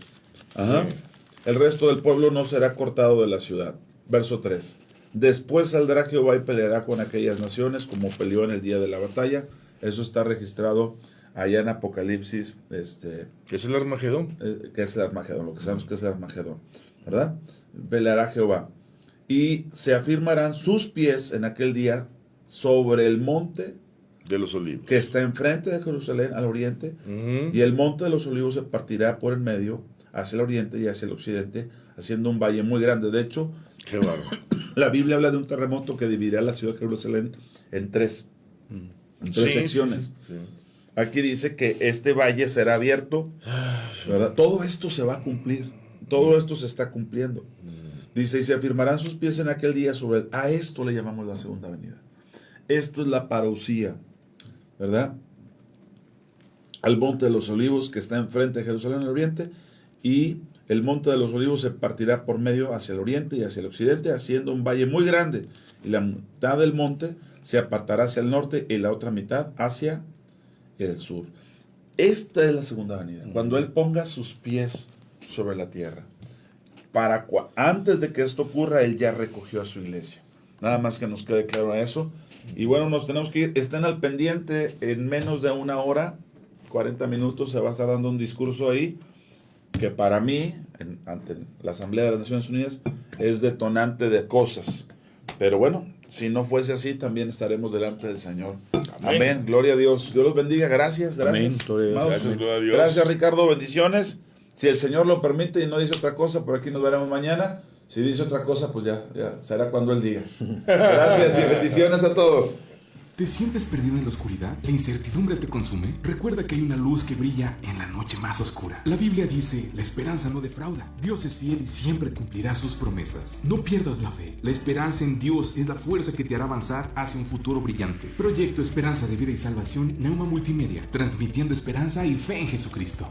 Ajá. Sí. El resto del pueblo no será cortado de la ciudad. Verso 3. Después saldrá Jehová y peleará con aquellas naciones como peleó en el día de la batalla. Eso está registrado allá en Apocalipsis. ¿Qué es el Armagedón? ¿Qué es el Armagedón? Lo que sabemos que es el Armagedón, ¿verdad? Peleará Jehová. Y se afirmarán sus pies en aquel día sobre el monte de los olivos, que está enfrente de Jerusalén al oriente, y el monte de los olivos se partirá por el medio hacia el oriente y hacia el occidente, haciendo un valle muy grande. De hecho, qué bárbaro. La Biblia habla de un terremoto que dividirá la ciudad de Jerusalén en tres secciones. Sí. Aquí dice que este valle será abierto, ¿verdad? Todo esto se va a cumplir, todo esto se está cumpliendo. Dice, y se afirmarán sus pies en aquel día sobre él. A esto le llamamos la segunda venida. Esto es la parousia, ¿verdad? Al monte de los olivos que está enfrente de Jerusalén al oriente, y el monte de los olivos se partirá por medio hacia el oriente y hacia el occidente, haciendo un valle muy grande, y la mitad del monte se apartará hacia el norte y la otra mitad hacia el sur. Esta es la segunda venida, cuando Él ponga sus pies sobre la tierra. Antes de que esto ocurra, Él ya recogió a su iglesia. Nada más que nos quede claro eso. Y bueno, nos tenemos que ir. Estén al pendiente. En menos de una hora, 40 minutos, se va a estar dando un discurso ahí que para mí, ante la Asamblea de las Naciones Unidas, es detonante de cosas. Pero bueno, si no fuese así, también estaremos delante del Señor. Amén. Amén. Gloria a Dios. Dios los bendiga. Gracias. Amén. Gracias, gloria a Dios. Gracias, Ricardo. Bendiciones. Si el Señor lo permite y no dice otra cosa, por aquí nos veremos mañana. Si dice otra cosa, pues ya será cuando Él diga. Gracias y bendiciones a todos. ¿Te sientes perdido en la oscuridad? ¿La incertidumbre te consume? Recuerda que hay una luz que brilla en la noche más oscura. La Biblia dice, la esperanza no defrauda. Dios es fiel y siempre cumplirá sus promesas. No pierdas la fe. La esperanza en Dios es la fuerza que te hará avanzar hacia un futuro brillante. Proyecto Esperanza de Vida y Salvación, Neuma Multimedia, transmitiendo esperanza y fe en Jesucristo.